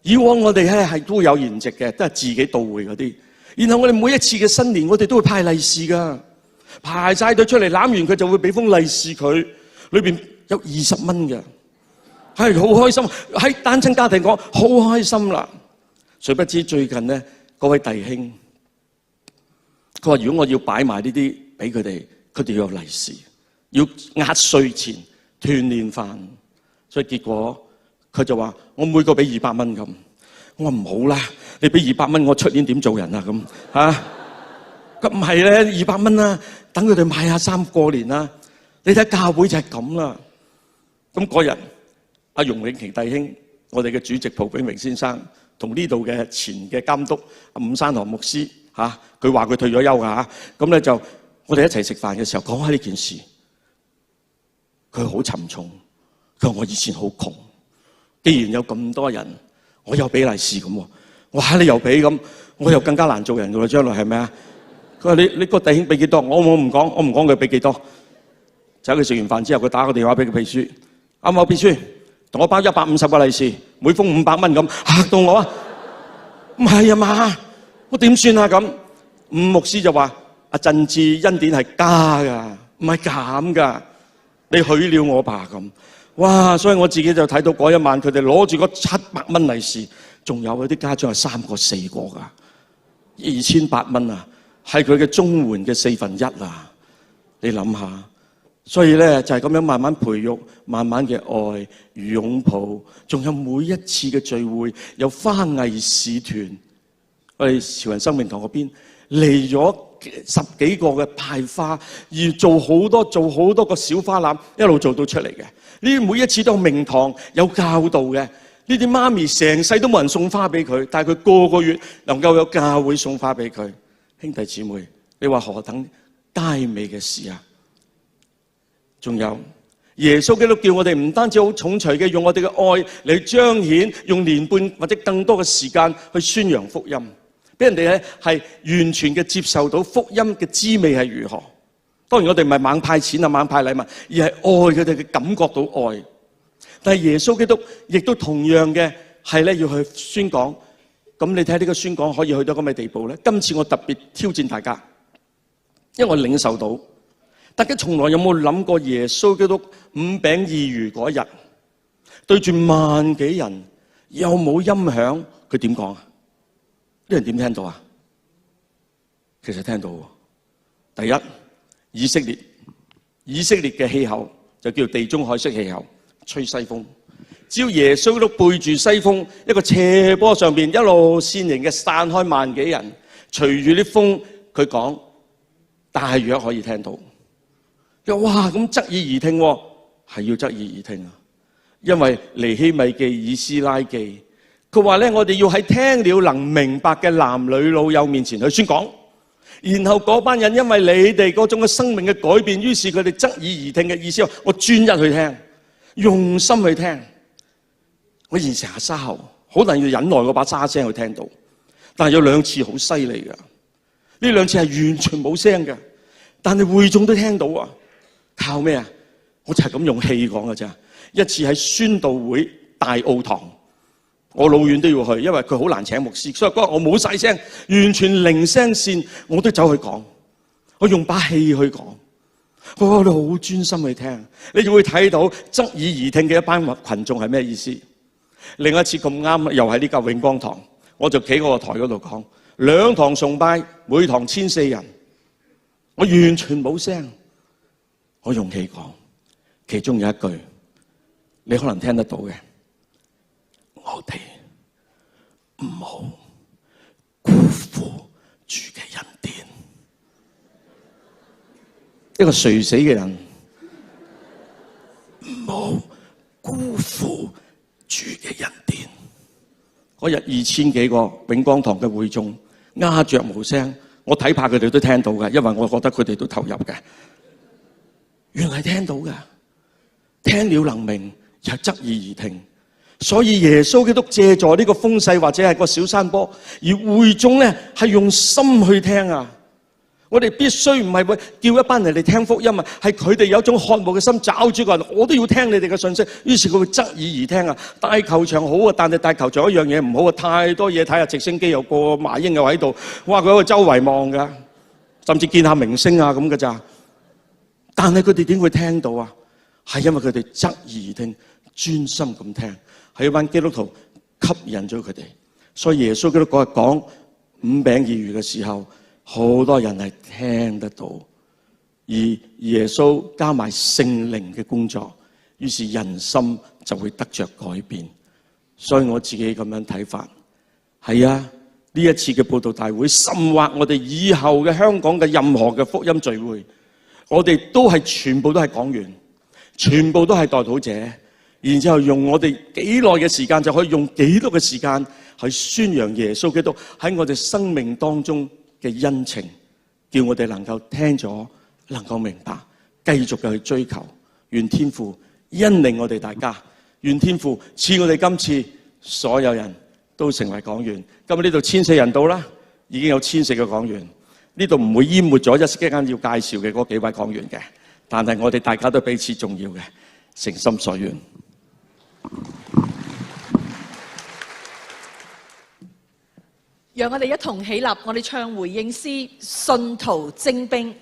以往我哋咧係都有筵席嘅，都係自己到會嗰啲。然後我哋每一次嘅新年，我哋都會派利是㗎。排晒隊出嚟攬完佢就會俾封利是佢，裏邊有20蚊嘅，係好開心。喺單親家庭講好開心啦。誰不知最近呢，嗰位弟兄，佢話如果我要擺埋呢啲俾佢哋，佢哋要有利是，要壓歲錢、團年飯，所以結果佢就話我每個俾200蚊咁。我話唔好啦，你俾200蚊，我出年點做人啊咁嚇？咁唔係咧，200蚊啦，等佢哋買下衫過年啦。你睇教會就係咁啦。咁嗰日，阿容永琪弟兄，我哋嘅主席蒲炳榮先生，同呢度嘅前嘅監督阿伍山堂牧師嚇，佢話佢退咗休㗎嚇。咁咧就我哋一齊食飯嘅時候講開呢件事，佢好沉重。佢話我以前好窮，既然有咁多人，我又俾利是咁喎。我話你又俾咁，我又更加難做人㗎啦，將來係咪啊？佢話你個弟兄俾幾多？我唔講佢俾幾多。就喺佢食完飯之後，佢打個電話俾個秘書，啱冇秘書，同我包150個利是，每封500蚊咁，嚇到我啊！唔係啊嘛，我點算啊咁？伍牧師就話：阿振志恩典係加㗎，唔係減㗎。你許了我吧咁。哇！所以我自己就睇到嗰一晚，佢哋攞住嗰700蚊利是，仲有啲家長係3個4個㗎，2800蚊啊，係佢嘅綜援嘅1/4啊！你諗下，所以咧就係咁樣慢慢培育，慢慢嘅愛與擁抱，仲有每一次嘅聚會有花藝使團，我哋潮人生命堂嗰邊嚟咗10幾個嘅派花，而做好多個小花籃，一路做到出嚟嘅。呢啲每一次都有名堂有教導嘅。呢啲媽咪成世都冇人送花俾佢，但係佢個月能夠有教會送花俾佢。兄弟姊妹，你話何等佳美嘅事啊！仲有耶穌基督叫我哋唔單止好重錘嘅用我哋嘅愛嚟彰顯，用年半或者更多嘅時間去宣揚福音，俾人哋咧係完全嘅接受到福音嘅滋味係如何。當然我哋唔係猛派錢啊、猛派禮物，而係愛佢哋嘅感覺到愛。但係耶穌基督亦都同樣嘅係咧要去宣講。咁你睇下呢個宣講可以去到咁嘅地步咧？今次我特別挑戰大家，因為我領受到，大家從來有冇諗過耶穌基督5餅2魚嗰日對住萬幾人，有冇音響？佢點講啊？啲人點聽到啊？其實聽到喎。第一，以色列嘅氣候就叫地中海式氣候，吹西風。只要耶穌都背住西風，一個斜坡上邊一路線形嘅散開萬幾人，隨住啲風，佢講大約可以聽到。又哇咁側耳而聽喎，係要側耳而聽啊！因為尼希米記、以斯拉記，佢話咧我哋要喺聽了能明白嘅男女老幼面前去宣講。然後嗰班人因為你哋嗰種嘅生命嘅改變，於是佢哋側耳而聽嘅意思，我專一去聽，用心去聽。我以前成日沙喉，好難要忍耐嗰把沙聲去聽到，但係有2次好犀利㗎。呢2次係完全冇聲嘅，但係會眾都聽到啊！靠咩啊？我就係咁用氣講㗎咋。一次喺宣道會大澳堂，我老遠都要去，因為佢好難請牧師，所以嗰日我冇晒聲，完全零聲線，我都走去講，我用把氣去講。我哋好專心去聽，你就會睇到側耳而聽嘅一班群眾係咩意思。另一次咁啱，又喺呢間永光堂，我就企喺個台嗰度講2堂崇拜，每堂1400人，我完全冇聲，我用氣講。其中有一句，你可能聽得到嘅，我哋唔好辜負主嘅恩典。一個垂死嘅人，唔好辜負主嘅恩典。嗰日2000幾個永光堂嘅會眾鴉雀無聲，我睇怕佢哋都聽到嘅，因為我覺得佢哋都投入嘅。原來聽到嘅，聽了能明，又側耳而聽。所以耶穌基督借助呢個風勢或者係個小山坡，而會眾咧係用心去聽啊！我哋必須唔係叫一班人嚟聽福音啊，係佢哋有一種渴慕嘅心，找住個人，我都要聽你哋嘅信息。於是佢會側耳而聽啊！大球場好啊，但係大球場一樣嘢唔好啊，太多嘢睇下，直升機又過，馬英又喺度，哇！佢喺度周圍望噶，甚至見下明星啊咁嘅咋。但係佢哋點會聽到啊？係因為佢哋側耳而聽，專心咁聽，係一班基督徒吸引咗佢哋。所以耶穌基督嗰日講5餅2魚嘅時候，好多人係聽得到，而耶穌加埋聖靈嘅工作，於是人心就會得着改變。所以我自己咁樣睇法，係啊，呢一次嘅佈道大會，甚或我哋以後嘅香港嘅任何嘅福音聚會，我哋都係全部都係講員，全部都係代禱者，然之後用我哋幾耐嘅時間，就可以用幾多嘅時間去宣揚耶穌基督喺我哋生命當中嘅恩情，叫我哋能夠聽咗，能夠明白，繼續嘅去追求。願天父恩令我哋大家，願天父賜我哋今次所有人都成為講員。今日呢度1400人到啦，已經有1400個講員。呢度唔會淹沒咗一時間要介紹嘅嗰幾位講員嘅，但係我哋大家都彼此重要嘅，誠心所願。讓我哋一同起立，我哋唱回應詩《信徒精兵》。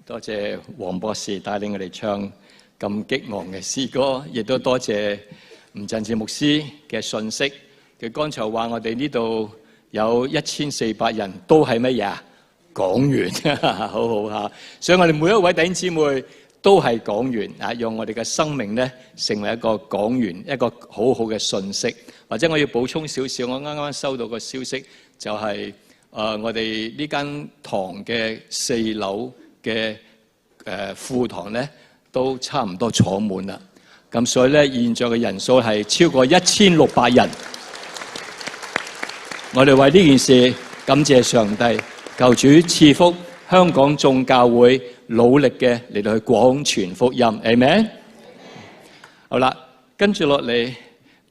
多謝黃博士帶領我哋唱咁激昂嘅詩歌，亦都多謝吳振志牧師嘅信息。佢剛才話我哋呢度有1400人都係乜嘢啊？講員，好好嚇。所以我哋每一位弟兄姊妹都係講員啊，讓我哋嘅生命咧成為一個講員，一個好好嘅信息。或者我要補充少少，我啱啱收到個消息，就係我哋呢間堂嘅4樓嘅副堂咧都差唔多坐滿啦。咁所以咧，現在嘅人數係超過1600人。我哋為呢件事感謝上帝，求主賜福香港眾教會努力嘅嚟到去廣傳福音，阿們。好啦，跟住落嚟，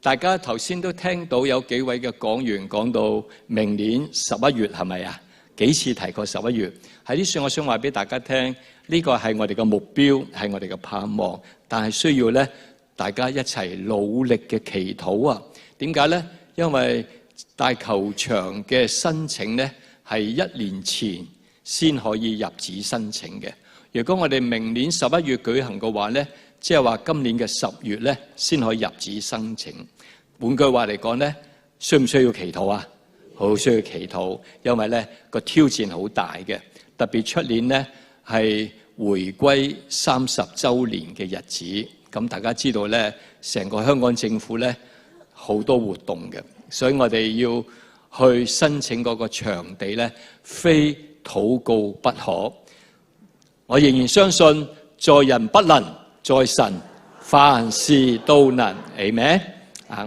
大家頭先都聽到有幾位嘅講員講到明年11月係咪啊？幾次提過11月。喺呢處我想話俾大家聽，呢個係我哋嘅目標，係我哋嘅盼望，但係需要咧大家一齊努力嘅祈禱啊！點解咧？因為大球場嘅申請咧係1年前先可以入紙申請嘅。如果我哋明年11月舉行嘅話咧，即係話今年嘅10月咧先可以入紙申請。換句話嚟講咧，需唔需要祈禱啊？好需要祈禱，因為咧個挑戰好大嘅，特別出年咧係回歸30週年嘅日子。咁大家知道咧，成個香港政府咧好多活動嘅。所以我哋要去申請嗰個場地咧，非禱告不可。我仍然相信，在人不能，在神凡事都能。阿們。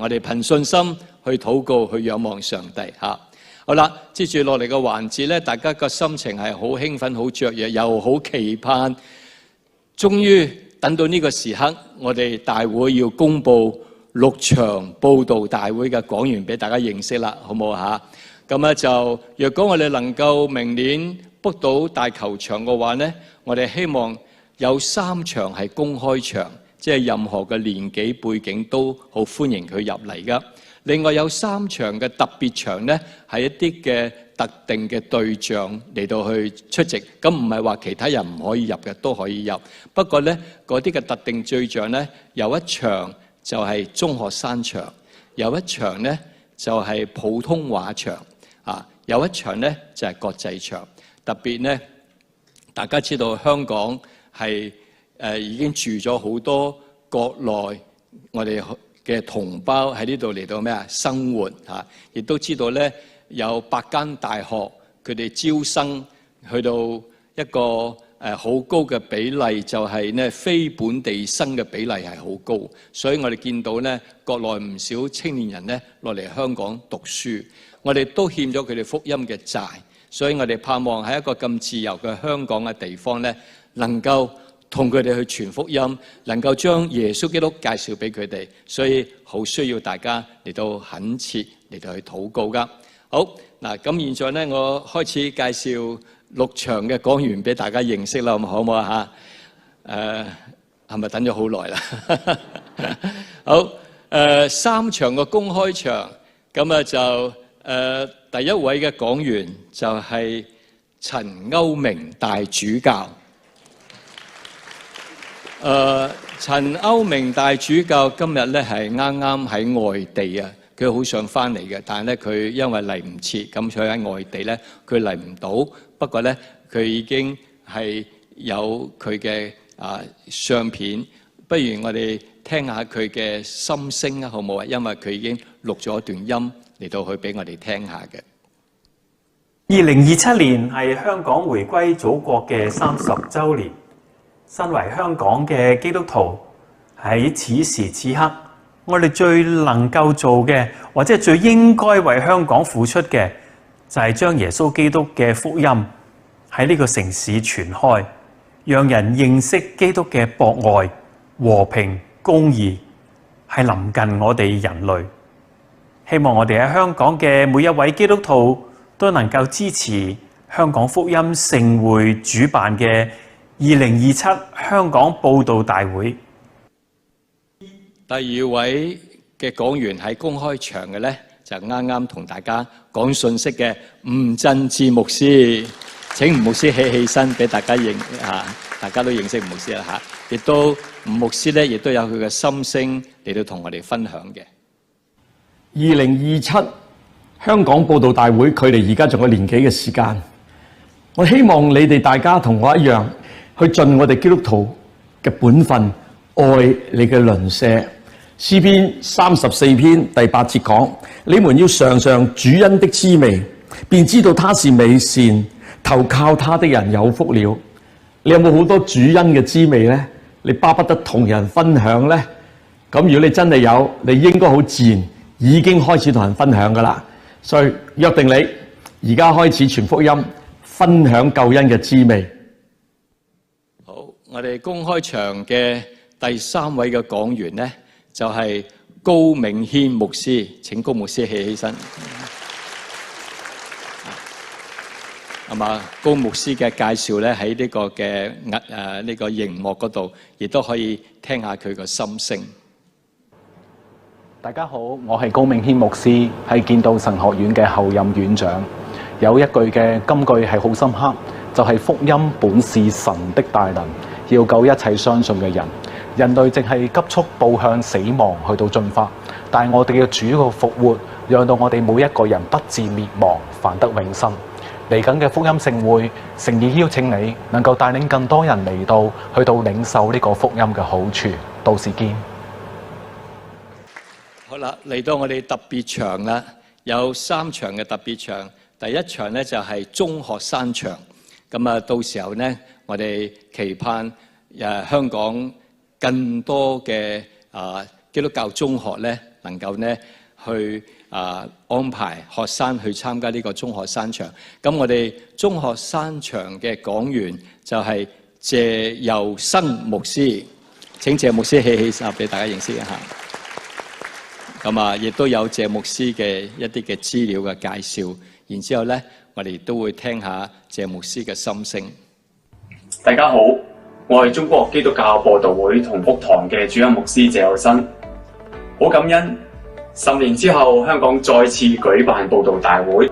我哋憑信心去禱告，去仰望上帝嚇。好啦，接住落嚟嘅環節咧，大家個心情係好興奮、好雀躍，又好期盼。終於等到呢個時刻，我哋大會要公佈6場報道大會嘅講員俾大家認識啦，好唔好嚇？咁咧就若果我哋能夠明年 book 到大球場嘅話咧，我哋希望有3場係公開場，即係任何嘅年紀背景都好歡迎佢入嚟噶。另外有3場嘅特別場咧，係一啲嘅特定嘅對象嚟到去出席，咁唔係話其他人唔可以入嘅，都可以入。不過咧，嗰啲嘅特定對象咧，有一場就係中學生場，有一場咧就係普通話場，有一場咧就係國際場。特別咧，大家知道香港係已經住咗好多國內我哋嘅同胞喺呢度嚟到咩啊生活嚇，亦都知道咧有8間大學佢哋招生去到一個好高嘅比例，就係咧非本地生嘅比例係好高，所以我哋見到咧國內唔少青年人咧落嚟香港讀書，我哋都欠咗佢哋福音嘅債，所以我哋盼望喺一個咁自由嘅香港嘅地方咧，能夠同佢哋去傳福音，能夠將耶穌基督介紹俾佢哋，所以好需要大家嚟到懇切嚟到去禱告噶。好嗱，咁現在咧我開始介紹6場嘅講員俾大家認識啦，好唔好啊嚇？係咪等咗好耐啦？好，3場嘅公開場，咁啊就第一位嘅講員就係陳歐明大主教。陳歐明大主教今日咧係啱啱喺外地啊，佢好想翻嚟嘅，但係咧佢因為嚟唔切，咁所以喺外地咧佢嚟唔到。不過咧佢已經係有佢嘅相片，不如我哋聽下佢嘅心聲啊，好唔好啊？因為佢已經錄咗一段音嚟到去俾我哋聽下嘅。2027年係香港回歸祖國嘅30週年。身為香港嘅基督徒，喺此時此刻，我哋最能夠做嘅，或者最應該為香港付出嘅，就係將耶穌基督嘅福音喺呢個城市傳開，讓人認識基督嘅博愛、和平、公義，係臨近我哋人類。希望我哋喺香港嘅每一位基督徒都能夠支持香港福音聖會主辦嘅2027香港佈道大會。第2位嘅講員喺公開場嘅咧，就啱啱同大家講信息嘅吳振志牧師。請吳牧師起身俾大家大家都認識吳牧師啦嚇。亦都吳牧師咧，亦都有佢嘅心聲嚟到同我哋分享嘅。2027香港佈道大會，距離而家仲有年幾嘅時間。我希望你哋大家同我一樣，去盡我哋基督徒嘅本分，愛你嘅鄰舍。詩篇34篇第8節講：你們要嘗嘗主恩的滋味，便知道他是美善，投靠他的人有福了。你有冇好多主恩嘅滋味呢？你巴不得同人分享呢？咁如果你真係有，你應該好自然已經開始同人分享噶啦。所以約定你而家開始傳福音，分享救恩嘅滋味。好，我哋公開場嘅第3位嘅講員呢，就係高銘謙牧師。請高牧師起身。係嘛？高牧師嘅介紹咧，喺呢個嘅呢個熒幕嗰度，亦都可以聽下佢個心聲。大家好，我係高銘謙牧師，係建道神學院嘅後任院長。有一句嘅金句係好深刻，就係福音本是神的大能，要救一切相信嘅人。人類淨係急速步向死亡，去到進化，但係我哋嘅主嘅復活，讓到我哋每一個人不致滅亡，反得永生。嚟緊嘅福音盛會，誠意邀請你能夠帶領更多人嚟到，去到領受呢個福音嘅好處。到時見。好啦，嚟到我哋特別場啦，有3場嘅特別場。第一場咧就係中學生場。咁啊，到時候咧，我哋期盼香港更多嘅基督教中學咧，能夠咧去安排學生去參加呢個中學生場。咁我哋中學生場嘅講員就係謝佑生牧師。請謝牧師起身俾大家認識一下。咁啊，亦都有謝牧師嘅一啲嘅資料嘅介紹。然之後咧，我哋都會聽下謝牧師嘅心聲。大家好，我係中國基督教播道會同福堂嘅主任牧師謝佑生。好感恩10年之後，香港再次舉辦佈道大會。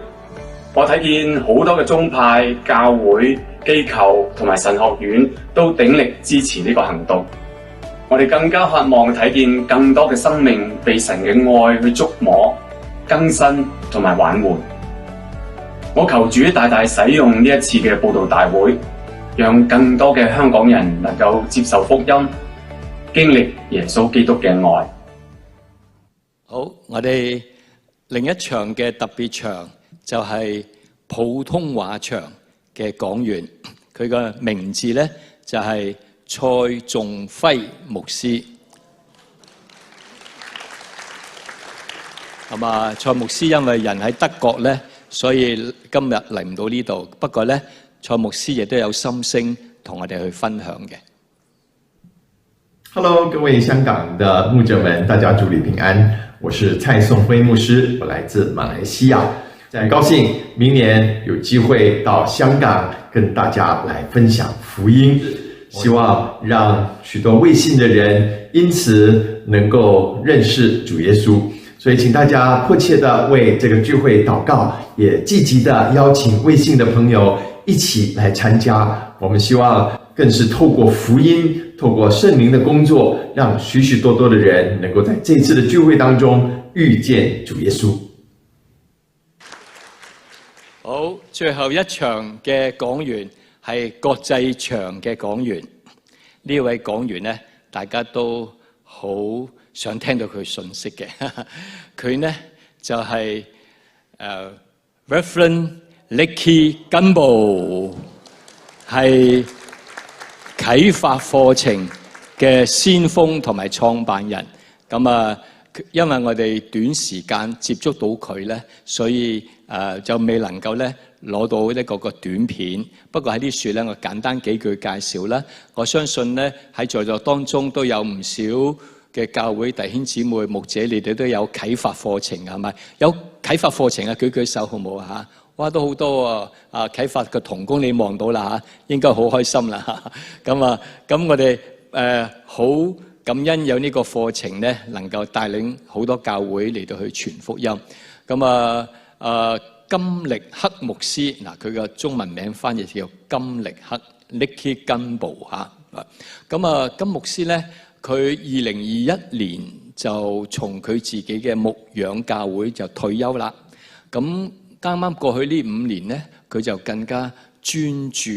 我睇見好多嘅宗派、教會、機構同埋神學院都鼎力支持呢個行動。我哋更加渴望睇見更多嘅生命被神嘅愛去觸摸、更新同埋挽回。我求主大大使用呢一次嘅佈道大會，讓更多嘅香港人能夠接受福音，經歷耶穌基督嘅愛。好，我哋另一場嘅特別場就係普通話場嘅講員，佢個名字咧就係蔡仲輝牧師。咁啊，蔡牧師因為人喺德國咧，所以今日嚟唔到呢度。不過咧，蔡牧師亦都有心聲同我哋去分享嘅。Hello， 各位香港的牧者們，大家主裏平安。我是蔡頌輝牧師，我來自馬來西亞，很高興明年有機會到香港跟大家來分享福音，希望讓許多未信的人因此能夠認識主耶穌。所以請大家迫切的為這個聚會禱告，也積極的邀請未信的朋友一起來參加。我們希望更是透過福音，透過聖靈的工作，讓許許多多的人能夠在這次的聚會當中遇見主耶穌。好，最後一場嘅講員係國際場嘅講員。呢位講員呢，大家都好想聽到佢信息嘅。佢呢就係Reverend Nicky Gumbel， 係啟發課程嘅先鋒同埋創辦人。咁啊，因為我哋短時間接觸到佢咧，所以就未能夠咧攞到呢個短片。不過喺啲處咧，我簡單幾句介紹啦。我相信咧喺在座當中都有唔少嘅教會弟兄姊妹、牧者，你哋都有啟發課程係咪？有啟發課程啊，舉舉手好唔好啊？嚇！哇，都好多啊！啟發嘅同工你望到啦嚇，應該好開心啦嚇。咁我哋好感恩有呢個課程咧，能夠帶領好多教會嚟到去傳福音。金力克牧師，嗱佢嘅中文名翻譯叫金力克 Nicky Gumbel 嚇。咁啊，金牧師咧，佢2021年就從佢自己嘅牧養教會就退休啦。咁啱啱過去呢5年咧，佢就更加專注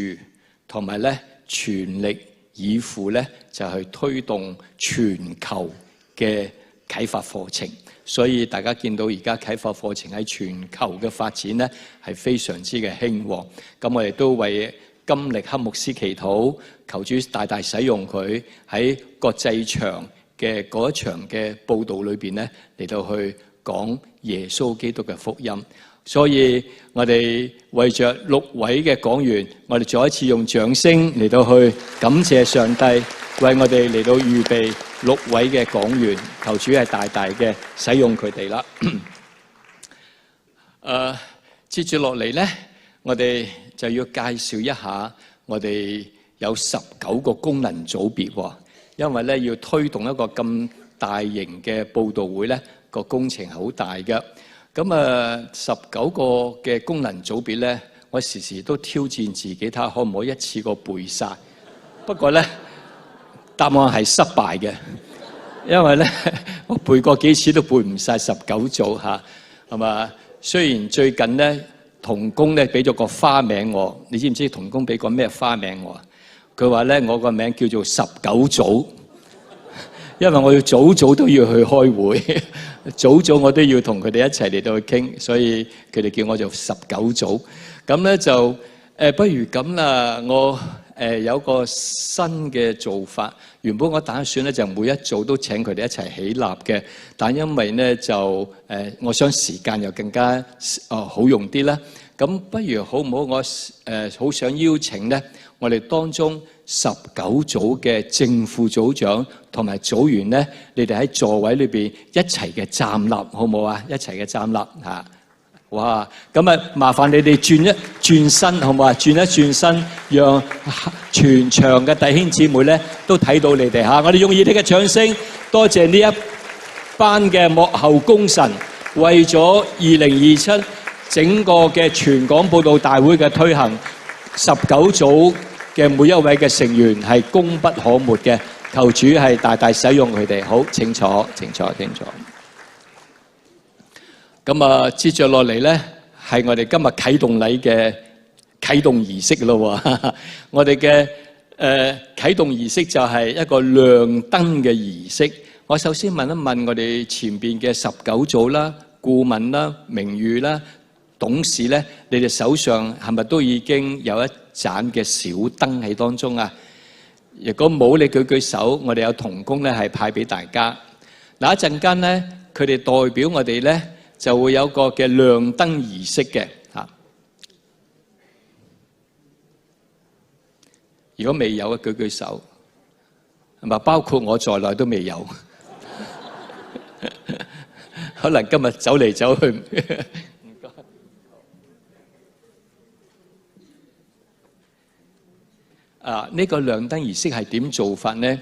同埋咧全力以赴咧，就去推動全球嘅啟發課程。所以大家見到而家啟發課程喺全球嘅發展咧，係非常之嘅興旺。咁我哋都為金力克牧師祈禱，求主大大使用佢喺國際場嘅嗰一場嘅報導裏邊咧，嚟到去講耶穌基督嘅福音。所以我哋為着6位嘅講員，我哋再一次用掌聲嚟到去感謝上帝，為我哋嚟到預備6位嘅講員，求主係大大嘅使用佢哋啦。接住落嚟咧，我哋就要介紹一下我哋有19個功能組別喎，因為咧要推動一個咁大型嘅佈道會咧，個工程係好大嘅。咁啊，19個嘅功能組別咧，我時時都挑戰自己，睇下可唔可以一次過背晒。不過咧，答案係失敗嘅，因為咧我背過幾次都背唔晒19組嚇，係嘛？雖然最近咧同工咧俾咗個花名我，你知唔知同工俾個咩花名我啊？佢話咧我個名叫做19組。因為我要早早都要去開會，早早我都要同佢哋一齊嚟到去傾，所以佢哋叫我做19組。咁咧就不如咁啦，我有個新嘅做法。原本我打算咧就每一組都請佢哋一齊起立嘅，但因為咧就我想時間又更加好用啲啦。咁不如好唔好？我好想邀請咧，我哋當中19組嘅正副組長同埋組員咧，你哋喺座位裏邊一齊嘅站立，好唔好啊？一齊嘅站立嚇！哇！咁啊，麻煩你哋轉一轉身，好唔好啊？轉一轉身，讓全場嘅弟兄姊妹咧都睇到你哋嚇。我哋用熱烈嘅掌聲，多謝呢一班嘅幕後功臣，為咗2027整個嘅全港佈道大會嘅推行，19組嘅每一位嘅成員係功不可沒嘅，求主係大大使用佢哋。好，請坐，請坐，請坐。咁啊，接着落嚟咧，係我哋今日啟動禮嘅啟動儀式咯喎。我哋嘅啟動儀式就係一個亮燈嘅儀式。我首先問一問我哋前邊嘅19組啦、顧問啦、名譽啦、董事咧，你哋手上係咪都已經有一盞嘅小燈喺當中啊？如果冇，你舉舉手，我哋有同工咧係派俾大家。嗱，一陣間咧，佢哋代表我哋咧就會有個嘅亮燈儀式嘅嚇。如果未有嘅，舉舉手，係咪包括我在內都未有？可能今日走嚟走去。呢個亮燈儀式係點做法呢？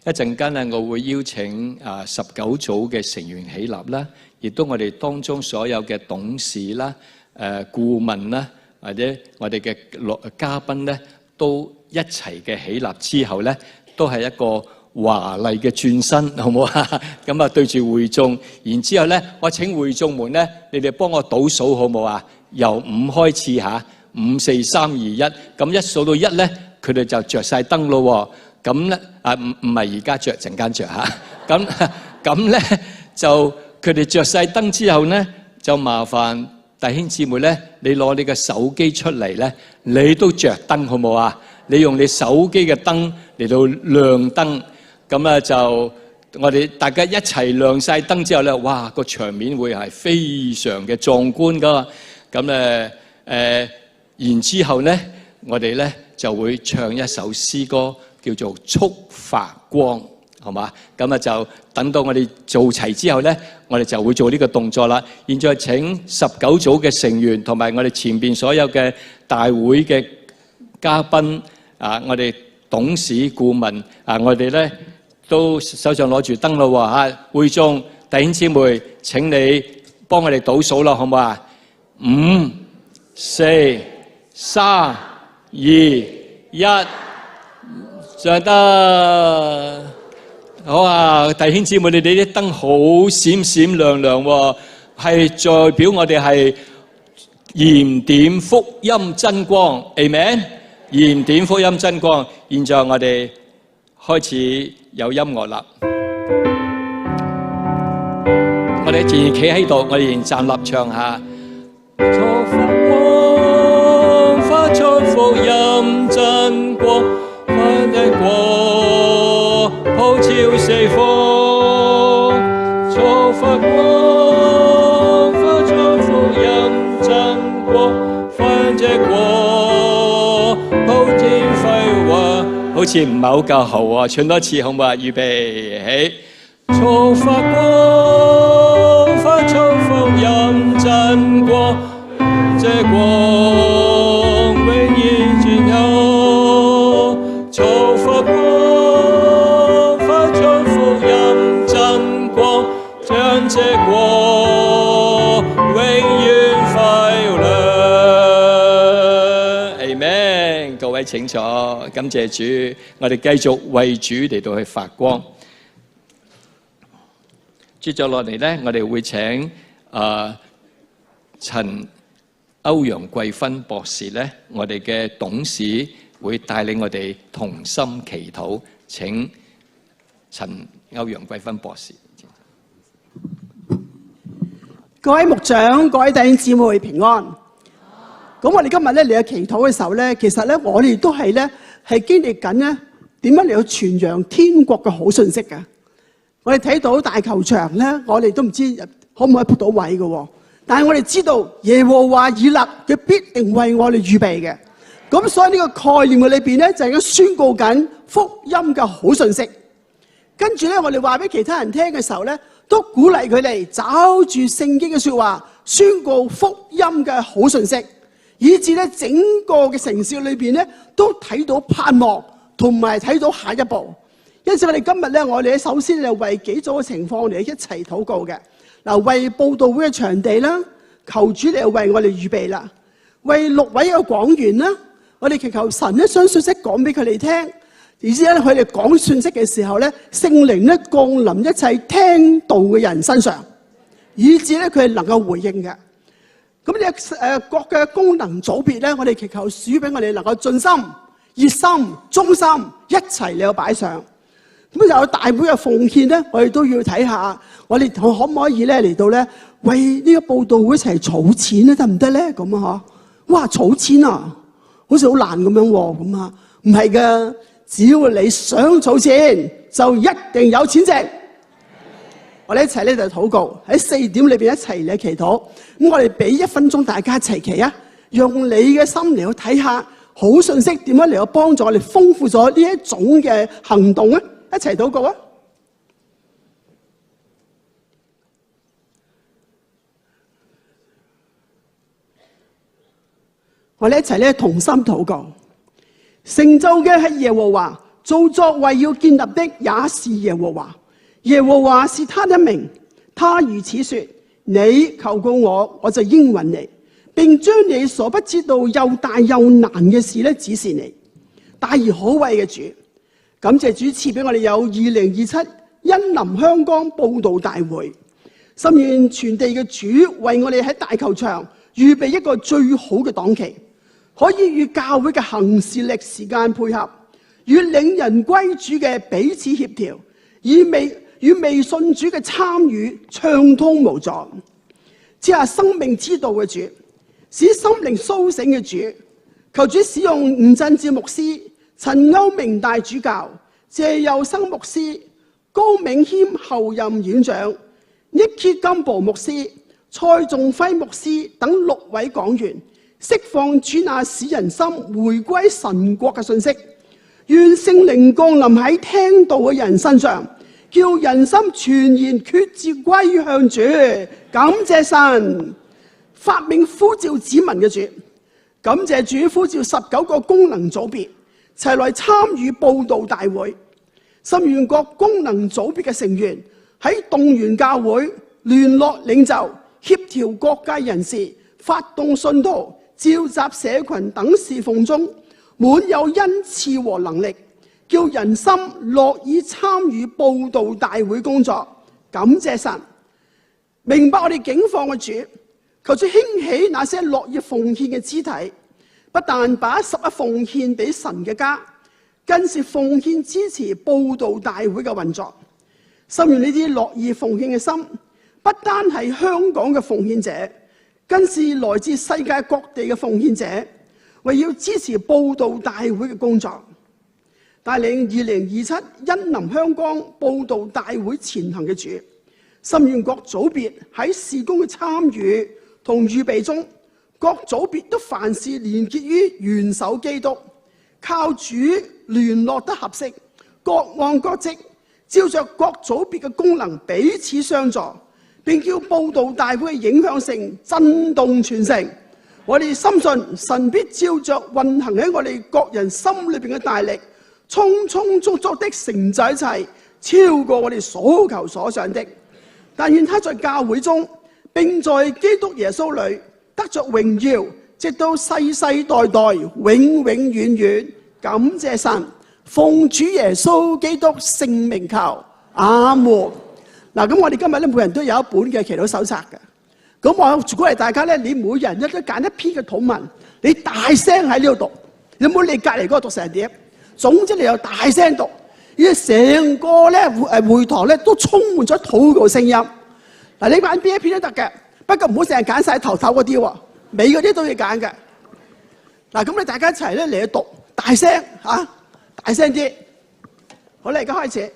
一陣間咧，我會邀請19組嘅成員起立啦，亦都我哋當中所有嘅董事啦、顧問啦，或者我哋嘅嘉賓咧，都一齊嘅起立之後咧，都係一個華麗嘅轉身，好唔好啊？咁啊，對住會眾，然之後咧，我請會眾們咧，你哋幫我倒數好唔好啊？由5開始嚇，5、4、3、2、1，咁一數到1咧。佢哋就着晒燈咯喎，咁咧唔係而家着，陣間着嚇。咁咧就佢哋着晒燈之後咧，就麻煩弟兄姊妹咧，你攞你嘅手機出嚟咧，你都着燈好冇啊？你用你手機嘅燈嚟到亮燈，咁咧就我哋大家一齊亮晒燈之後咧，哇！個場面會係非常嘅壯觀噶。咁然之後咧，我哋咧就會唱一首詩歌，叫做《速發光》，好嘛？咁啊就等到我哋做齊之後咧，我哋就會做呢個動作啦。現在請19組嘅成員同埋我哋前邊所有嘅大會嘅嘉賓我哋董事顧問我哋咧都手上攞住燈咯喎嚇！會眾弟兄姊妹，請你幫我哋倒數啦，好唔好啊5、4、3、2、1，上得好啊！弟兄姊妹，你哋啲燈好閃閃亮亮喎，係代表我哋係燃點福音真光 ，Amen。燃點福音真光。現在我哋開始有音樂啦。我哋自然企喺度，我哋仍站立唱下。錯發光，發出福音真光，發的光普照四方。錯發光，發出福音真光，發的光普天輝煌。好似唔係好夠喉啊，唱多次好唔好啊？預備起。錯發光，發出福音真光，這光永遠存有。錯發光，發出福音真光，將這光永遠輝亮。Amen。各位請坐，感謝主，我哋繼續為主嚟到去發光。接咗落嚟咧，我哋會請陳歐陽桂芬博士咧，我哋嘅董事會帶領我哋同心祈禱。請陳歐陽桂芬博士。各位牧長、各位弟兄姊妹平安。咁我哋今日咧嚟到祈禱嘅時候咧，其實咧我哋都係經歷緊咧點樣嚟到傳揚天國嘅好信息嘅。我哋睇到大球場咧，我哋都唔知可唔可以撲到位嘅，但係我哋知道耶和華以勒佢必定為我哋預備嘅。咁所以呢個概念嘅裏邊咧，就係咁宣告緊福音嘅好信息。跟住咧，我哋話俾其他人聽嘅時候咧，都鼓勵佢哋找住聖經嘅説話，宣告福音嘅好信息，以至咧整個嘅城市裏邊咧都睇到盼望，同埋睇到下一步。因此我哋今日咧，我哋首先就為幾組嘅情況，我哋一齊禱告嘅。嗱，為佈道會嘅場地啦，求主嚟為我哋預備啦；為6位嘅講員啦，我哋祈求神咧將信息講俾佢哋聽，而且咧佢哋講信息嘅時候咧，聖靈咧降臨一切聽道嘅人身上，以至咧佢係能夠回應嘅。咁呢各嘅功能組別咧，我哋祈求主俾我哋能夠盡心、熱心、忠心一齊嚟到擺上。咁就有大會嘅奉獻咧，我哋都要睇下，我哋可唔可以咧嚟到咧為呢個佈道會一齊儲錢咧，得唔得咧？咁啊嗬，哇，儲錢啊，好似好難咁樣喎，咁啊，唔係噶，只要你想儲錢，就一定有錢剩。我哋一齊咧就禱告，喺4點裏邊一齊嚟祈禱。咁我哋俾1分鐘大家一齊祈啊，用你嘅心嚟去睇下好信息點樣嚟到幫助我哋豐富咗呢一種嘅行動啊！一齊禱告啊！我哋一齊咧同心禱告，成就嘅係耶和華，造作為要建立的也是耶和華。耶和華是他的名，他如此說：你求告我，我就應允你，並將你所不知道又大又難嘅事咧指示你。大而可畏嘅主，感謝主賜俾我哋有2027恩林香港佈道大會，心願全地嘅主為我哋喺大球場預備一個最好嘅檔期，可以與教會嘅行事曆時間配合，與領人歸主嘅彼此協調，與未信主嘅參與暢通無阻。賜下生命之道嘅主，使心靈甦醒嘅主，求主使用吳振志牧師、陳歐明大主教、謝佑生牧師、高銘謙後任院長、Nicky 金寶牧師、蔡仲輝牧師等6位講員，釋放主那使人心回歸神國嘅信息。願聖靈降臨喺聽道嘅人身上，叫人心全然決志歸向主。感謝神發命呼召子民嘅主，感謝主呼召19個功能組別齊來參與佈道大會。心願各功能組別嘅成員喺動員教會、聯絡領袖、協調各界人士、發動信徒、召集社群等侍奉中，滿有恩賜和能力，叫人心樂意參與佈道大會工作。感謝神，明白我哋境況嘅主，求主興起那些樂意奉獻嘅肢體，不但把11奉獻俾神嘅家，更是奉獻支持佈道大會嘅運作。心願呢啲樂意奉獻嘅心，不單係香港嘅奉獻者，更是來自世界各地嘅奉獻者，為要支持佈道大會嘅工作，帶領2027恩臨香港佈道大會前行嘅主，心願各組別喺事工嘅參與同預備中，各組別都凡事連結於元首基督，靠主聯絡得合適，各按各職，照着各組別嘅功能彼此相助，並叫佈道大會嘅影響性震動全城。我哋深信神必照着運行喺我哋各人心裏邊嘅大力，充充足足的成就一切，超過我哋所求所想的。但願他在教會中，並在基督耶穌裏得着榮耀，直到世世代代，永永遠遠。感謝神，奉主耶穌基督聖名求，阿門。嗱，咁我哋今日咧，每人都有一本嘅祈禱手冊嘅。咁我鼓勵大家咧，你每人都揀一篇嘅禱文，你大聲喺呢度讀，你唔好理隔離嗰個讀成點。總之你又大聲讀，而成個咧會堂咧都充滿咗禱告聲音。嗱，你揀邊一篇都得嘅，不過唔好成日揀晒頭嗰啲喎，尾嗰啲都要揀嘅。嗱，咁你大家一齊咧嚟去讀，大聲嚇，大聲啲。好啦，而家開始。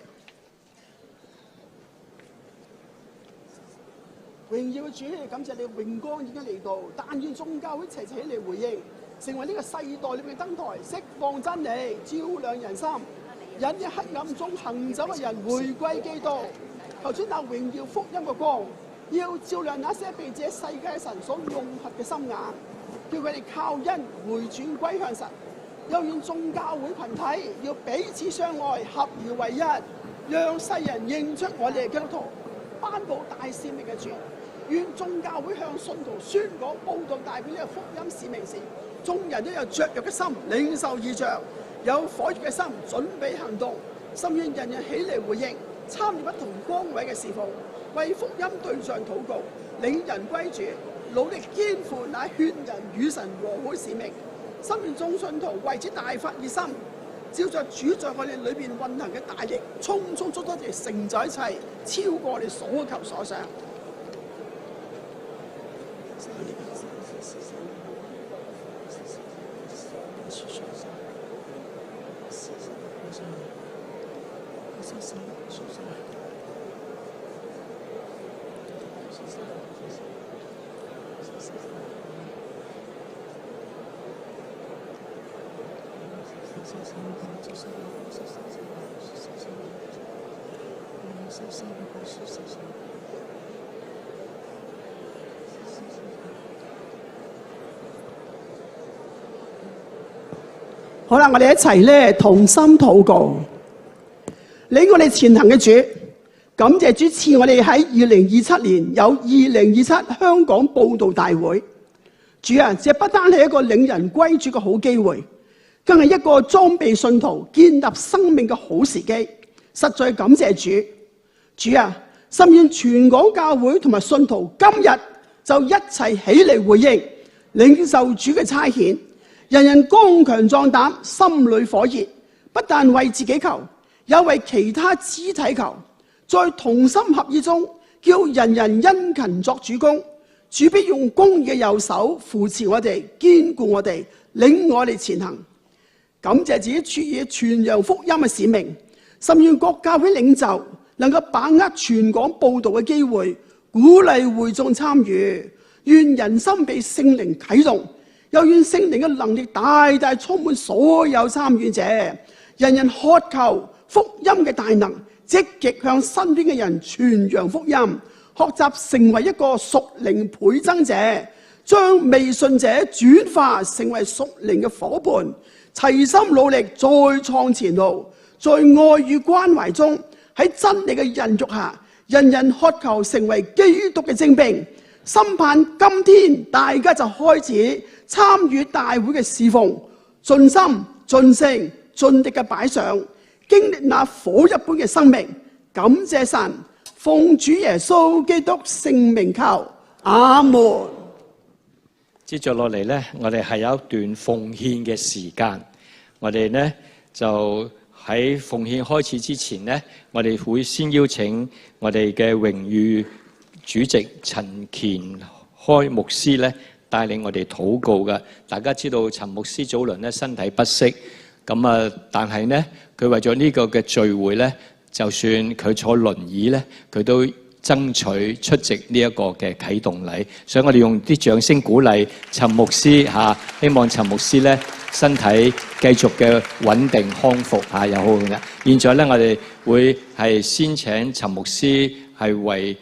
榮耀嘅主，感謝你榮光已經嚟到，但願眾教會齊齊起嚟回應，成為呢個世代裏面嘅燈台，釋放真理，照亮人心，引啲黑暗中行走嘅人回歸基督。求主那榮耀福音嘅光，要照亮那些被這世界神所弄瞎嘅心眼，叫佢哋靠恩回轉歸向神。又願眾教會群體要彼此相愛，合而為一，讓世人認出我哋係基督徒，頒布大使命嘅主。願眾教會向信徒宣講佈道大會呢個福音使命時，眾人都有雀躍嘅心，領受異象，有火熱嘅心，準備行動。心願人人起嚟回應，參與不同崗位嘅侍奉，為福音對象禱告，領人歸主，努力肩負那勸人與神和好使命。心願眾信徒為此大發熱心，照着主在我哋裏邊運行嘅大力，充充足足地成就一切，超過我哋所求所想。好啦，我哋一齊咧同心禱告，領我哋前行嘅主，感謝主賜我哋喺2027年有2027香港佈道大會。主啊，這不單係一個領人歸主嘅好機會，更係一個裝備信徒建立生命嘅好時機。實在感謝主。主啊，心願全港教會同埋信徒今日就一齊起嚟回應，領受主嘅差遣。人人剛強壯膽，心裏火熱，不但為自己求，也為其他肢體求，在同心合意中，叫人人殷勤作主工。主必用公義嘅右手扶持我哋，堅固我哋，領我哋前行。感謝自己處以傳揚福音嘅使命，甚願各教會領袖能夠把握全港佈道嘅機會，鼓勵會眾參與，願人心被聖靈啟動。又願聖靈嘅能力大大充滿所有參與者，人人渴求福音嘅大能，積極向身邊嘅人傳揚福音，學習成為一個屬靈倍增者，將未信者轉化成為屬靈嘅夥伴，齊心努力再創前路，在愛與關懷中，喺真理嘅孕育下，人人渴求成為基督嘅精兵，深盼今天大家就開始參與大會嘅侍奉，盡心、盡性、盡力嘅擺上，經歷那火一般嘅生命。感謝神，奉主耶穌基督聖名求，阿門。接着落嚟呢，我哋係有一段奉獻嘅時間。我哋呢就喺奉獻開始之前呢，我哋會先邀請我哋嘅榮譽主席陳乾開牧師呢帶領我哋禱告嘅。大家知道陳牧師早輪呢身體不適，咁啊，但係呢佢為咗呢個嘅聚會呢，就算佢坐輪椅呢，佢都爭取出席呢一個嘅啟動禮，所以我哋用啲掌聲鼓勵陳牧師嚇，希望陳牧師咧身體繼續嘅穩定康復嚇，又好嘅。現在咧，我哋會係先請陳牧師係為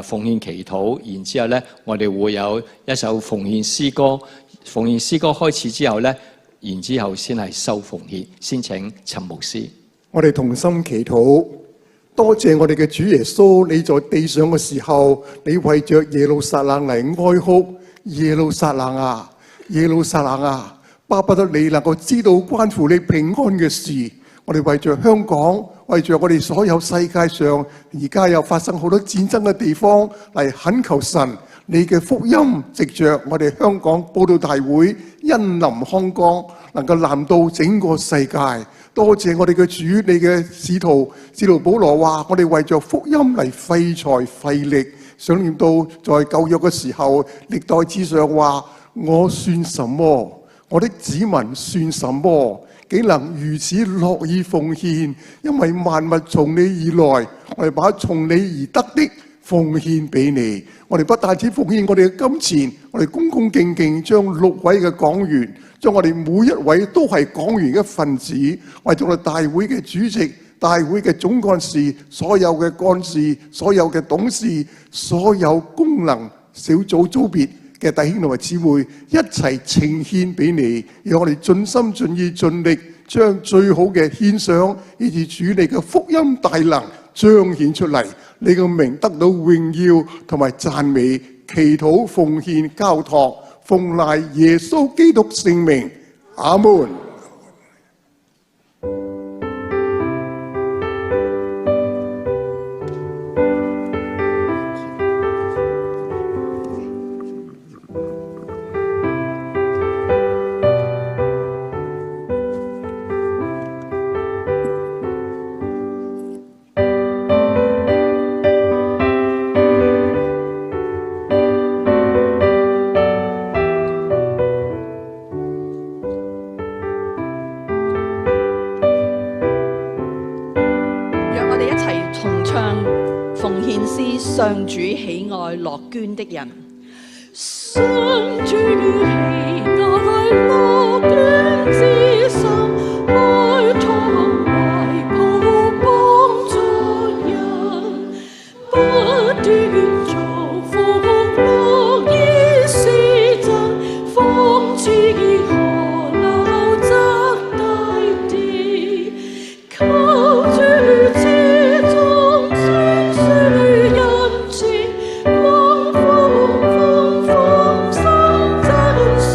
奉獻祈禱，然之後咧，我哋會有一首奉獻詩歌。奉獻詩歌開始之後咧，然之後先係收奉獻。先請陳牧師，我哋同心祈禱。多謝我哋嘅主耶穌，你在地上嘅時候，你為着耶路撒冷嚟哀哭。耶路撒冷啊，耶路撒冷啊，巴不得你能夠知道關乎你平安嘅事。我哋為着香港，為着我哋所有世界上而家又發生好多戰爭嘅地方嚟懇求神，你嘅福音藉着我哋香港佈道大會恩臨康江，能夠臨到整個世界。多謝我哋嘅主，你嘅使徒保羅話：我哋為着福音嚟費財費力。想念到在舊約嘅時候，歷代志上話：我算什麼？我的子民算什麼？竟能如此樂意奉獻？因為萬物從你而來，我哋把從你而得的奉獻俾你。我哋不但止奉獻我哋嘅金錢，我哋恭恭敬敬將6位嘅講員，將我哋每一位都係講員嘅分子，為咗我哋大會嘅主席、大會嘅總幹事、所有嘅幹事、所有嘅董事、所有功能小組組別嘅弟兄同埋姊妹一齊呈獻俾你，讓我哋盡心盡意盡力將最好嘅獻上，以至主你嘅福音大能彰顯出嚟，你嘅名得到榮耀同埋讚美。祈禱奉獻交託，奉賴耶穌基督聖名，阿門。上主喜愛樂捐的人。上主喜愛樂捐之心，開敞懷抱幫助人，不斷造福樂意施贈，方知河流則大地，求主之中宣説恩慈，光豐豐豐心真善。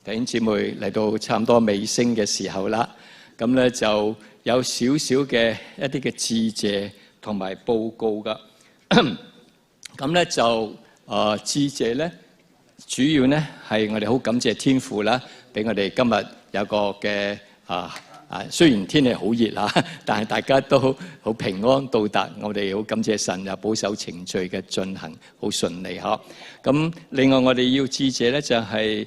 弟兄姊妹嚟到差唔多尾聲嘅時候啦，咁咧就有少少嘅一啲嘅致謝同埋報告噶。咁咧就致謝咧，主要咧係我哋好感謝天父啦，俾我哋今日有個嘅雖然天氣好熱嚇，但係大家都好平安到達。我哋好感謝神又保守程序嘅進行，好順利嚇。咁另外我哋要致謝咧，就係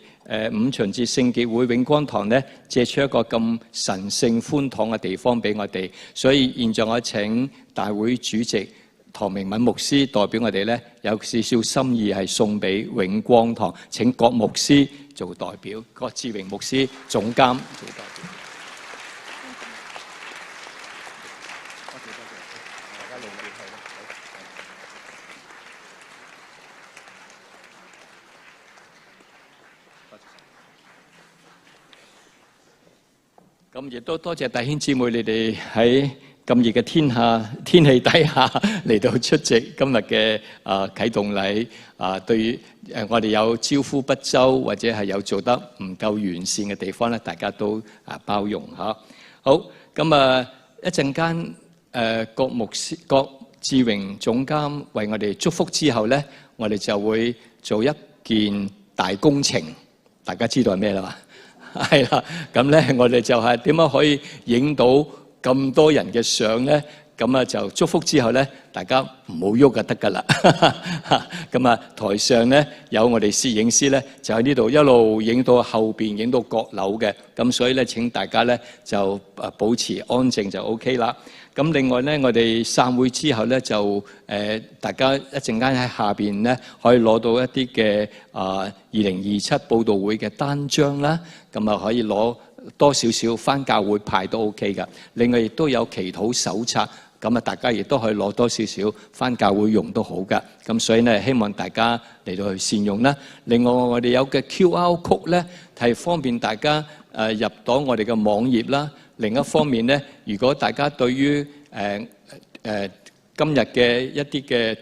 五旬節聖潔會永光堂咧，借出一個咁神聖寬敞嘅地方俾我哋，所以現在我請大會主席唐明敏牧師代表我哋咧，有少少心意係送俾永光堂，請郭牧師做代表，郭志榮牧師總監做代表。咁亦都多謝弟兄姊妹，你哋喺咁熱嘅天氣底下嚟到出席今日嘅啟動禮。對於我哋有招呼不周或者係有做得唔夠完善嘅地方咧，大家都包容嚇。好，咁一陣間郭志榮總監為我哋祝福之後咧，我哋就會做一件大工程，大家知道係咩啦嘛？係啦，咁咧我哋就係點樣可以影到咁多人嘅相咧？咁就祝福之後咧，大家唔好喐就得㗎啦。咁台上咧有我哋攝影師咧，就喺呢度一路影到後邊，影到閣樓嘅。咁所以咧，請大家咧就保持安靜就 OK 啦。咁另外咧，我哋散會之後咧，就大家一陣間喺下邊咧，可以攞到一啲嘅2027報道會嘅單張啦。咁可以攞多少少返教會派都 OK 㗎。另外亦都有祈禱手冊，咁大家亦都可以攞多少少返教會用都好㗎。咁所以咧，希望大家嚟到去善用啦。另外我哋有嘅 QR code 咧，係方便大家入到我哋嘅網頁啦。另一方面咧，如果大家對於今日嘅一啲嘅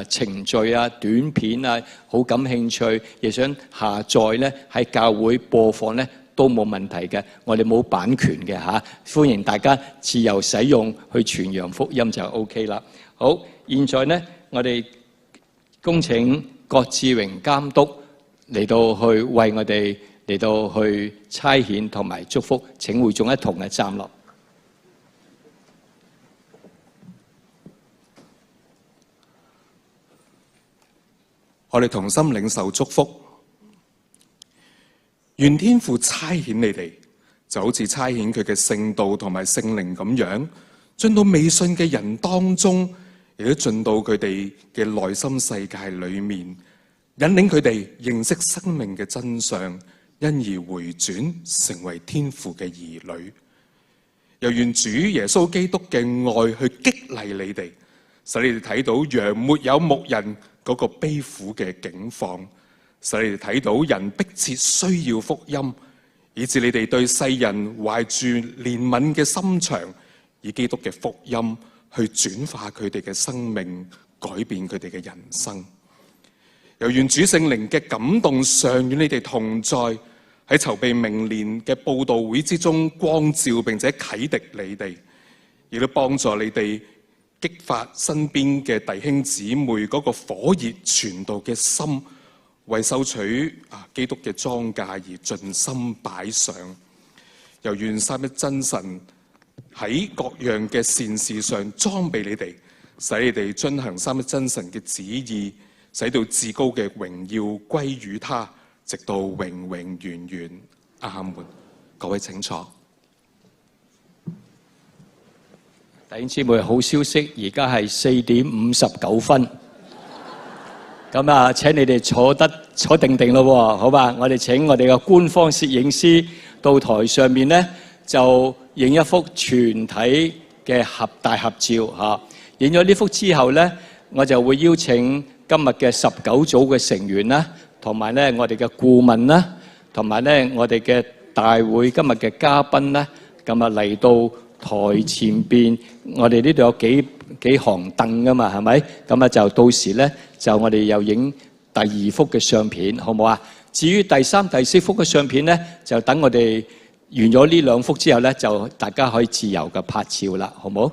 程序短片好感興趣，亦想下載咧喺教會播放咧，都冇問題嘅。我哋冇版權嘅嚇，歡迎大家自由使用去傳揚福音就 OK 啦。好，現在咧我哋恭請郭志榮監督嚟到去為我哋嚟到去差遣同埋祝福，請會眾一同嘅站立。我哋同心領受祝福，願天父差遣你哋，就好似差遣佢嘅聖道同埋聖靈咁樣，進到未信嘅人當中，亦都進到佢哋嘅內心世界裏面，引領佢哋認識生命嘅真相，因而回轉成為天父嘅兒女。又願主耶穌基督嘅愛去激勵你哋，使你哋睇到羊沒有牧人嗰個悲苦嘅境況，使你哋睇到人迫切需要福音，以致你哋對世人懷住憐憫嘅心腸，以基督嘅福音去轉化佢哋嘅生命，改變佢哋嘅人生。又願主聖靈嘅感動常與你哋同在，喺籌備明年嘅佈道會之中光照並且啟迪你哋，亦都幫助你哋激發身邊嘅弟兄姊妹嗰個火熱傳道嘅心，為收取基督嘅莊稼而盡心擺上。又願三一真神喺各樣嘅善事上裝備你哋，使你哋遵行三一真神嘅旨意，使到至高嘅榮耀歸於他，直到永永遠遠。阿門。各位請坐。弟兄姊妹，好消息，而家係4點59分。咁請你哋坐定定咯，好吧？我哋請我哋嘅官方攝影師到台上面咧，就影一幅全體嘅大合照嚇。影咗呢幅之後咧，我就會邀請今日嘅19組嘅成員啦，同埋咧我哋嘅顧問啦，同埋咧我哋嘅大會今日嘅嘉賓啦，咁嚟到台前邊，我哋呢度有幾行凳噶嘛，係咪？咁就到時咧，就我哋又影第2幅嘅相片，好唔好啊？至於第三、第四幅嘅相片咧，就等我哋完咗呢兩幅之後咧，就大家可以自由嘅拍照啦，好冇？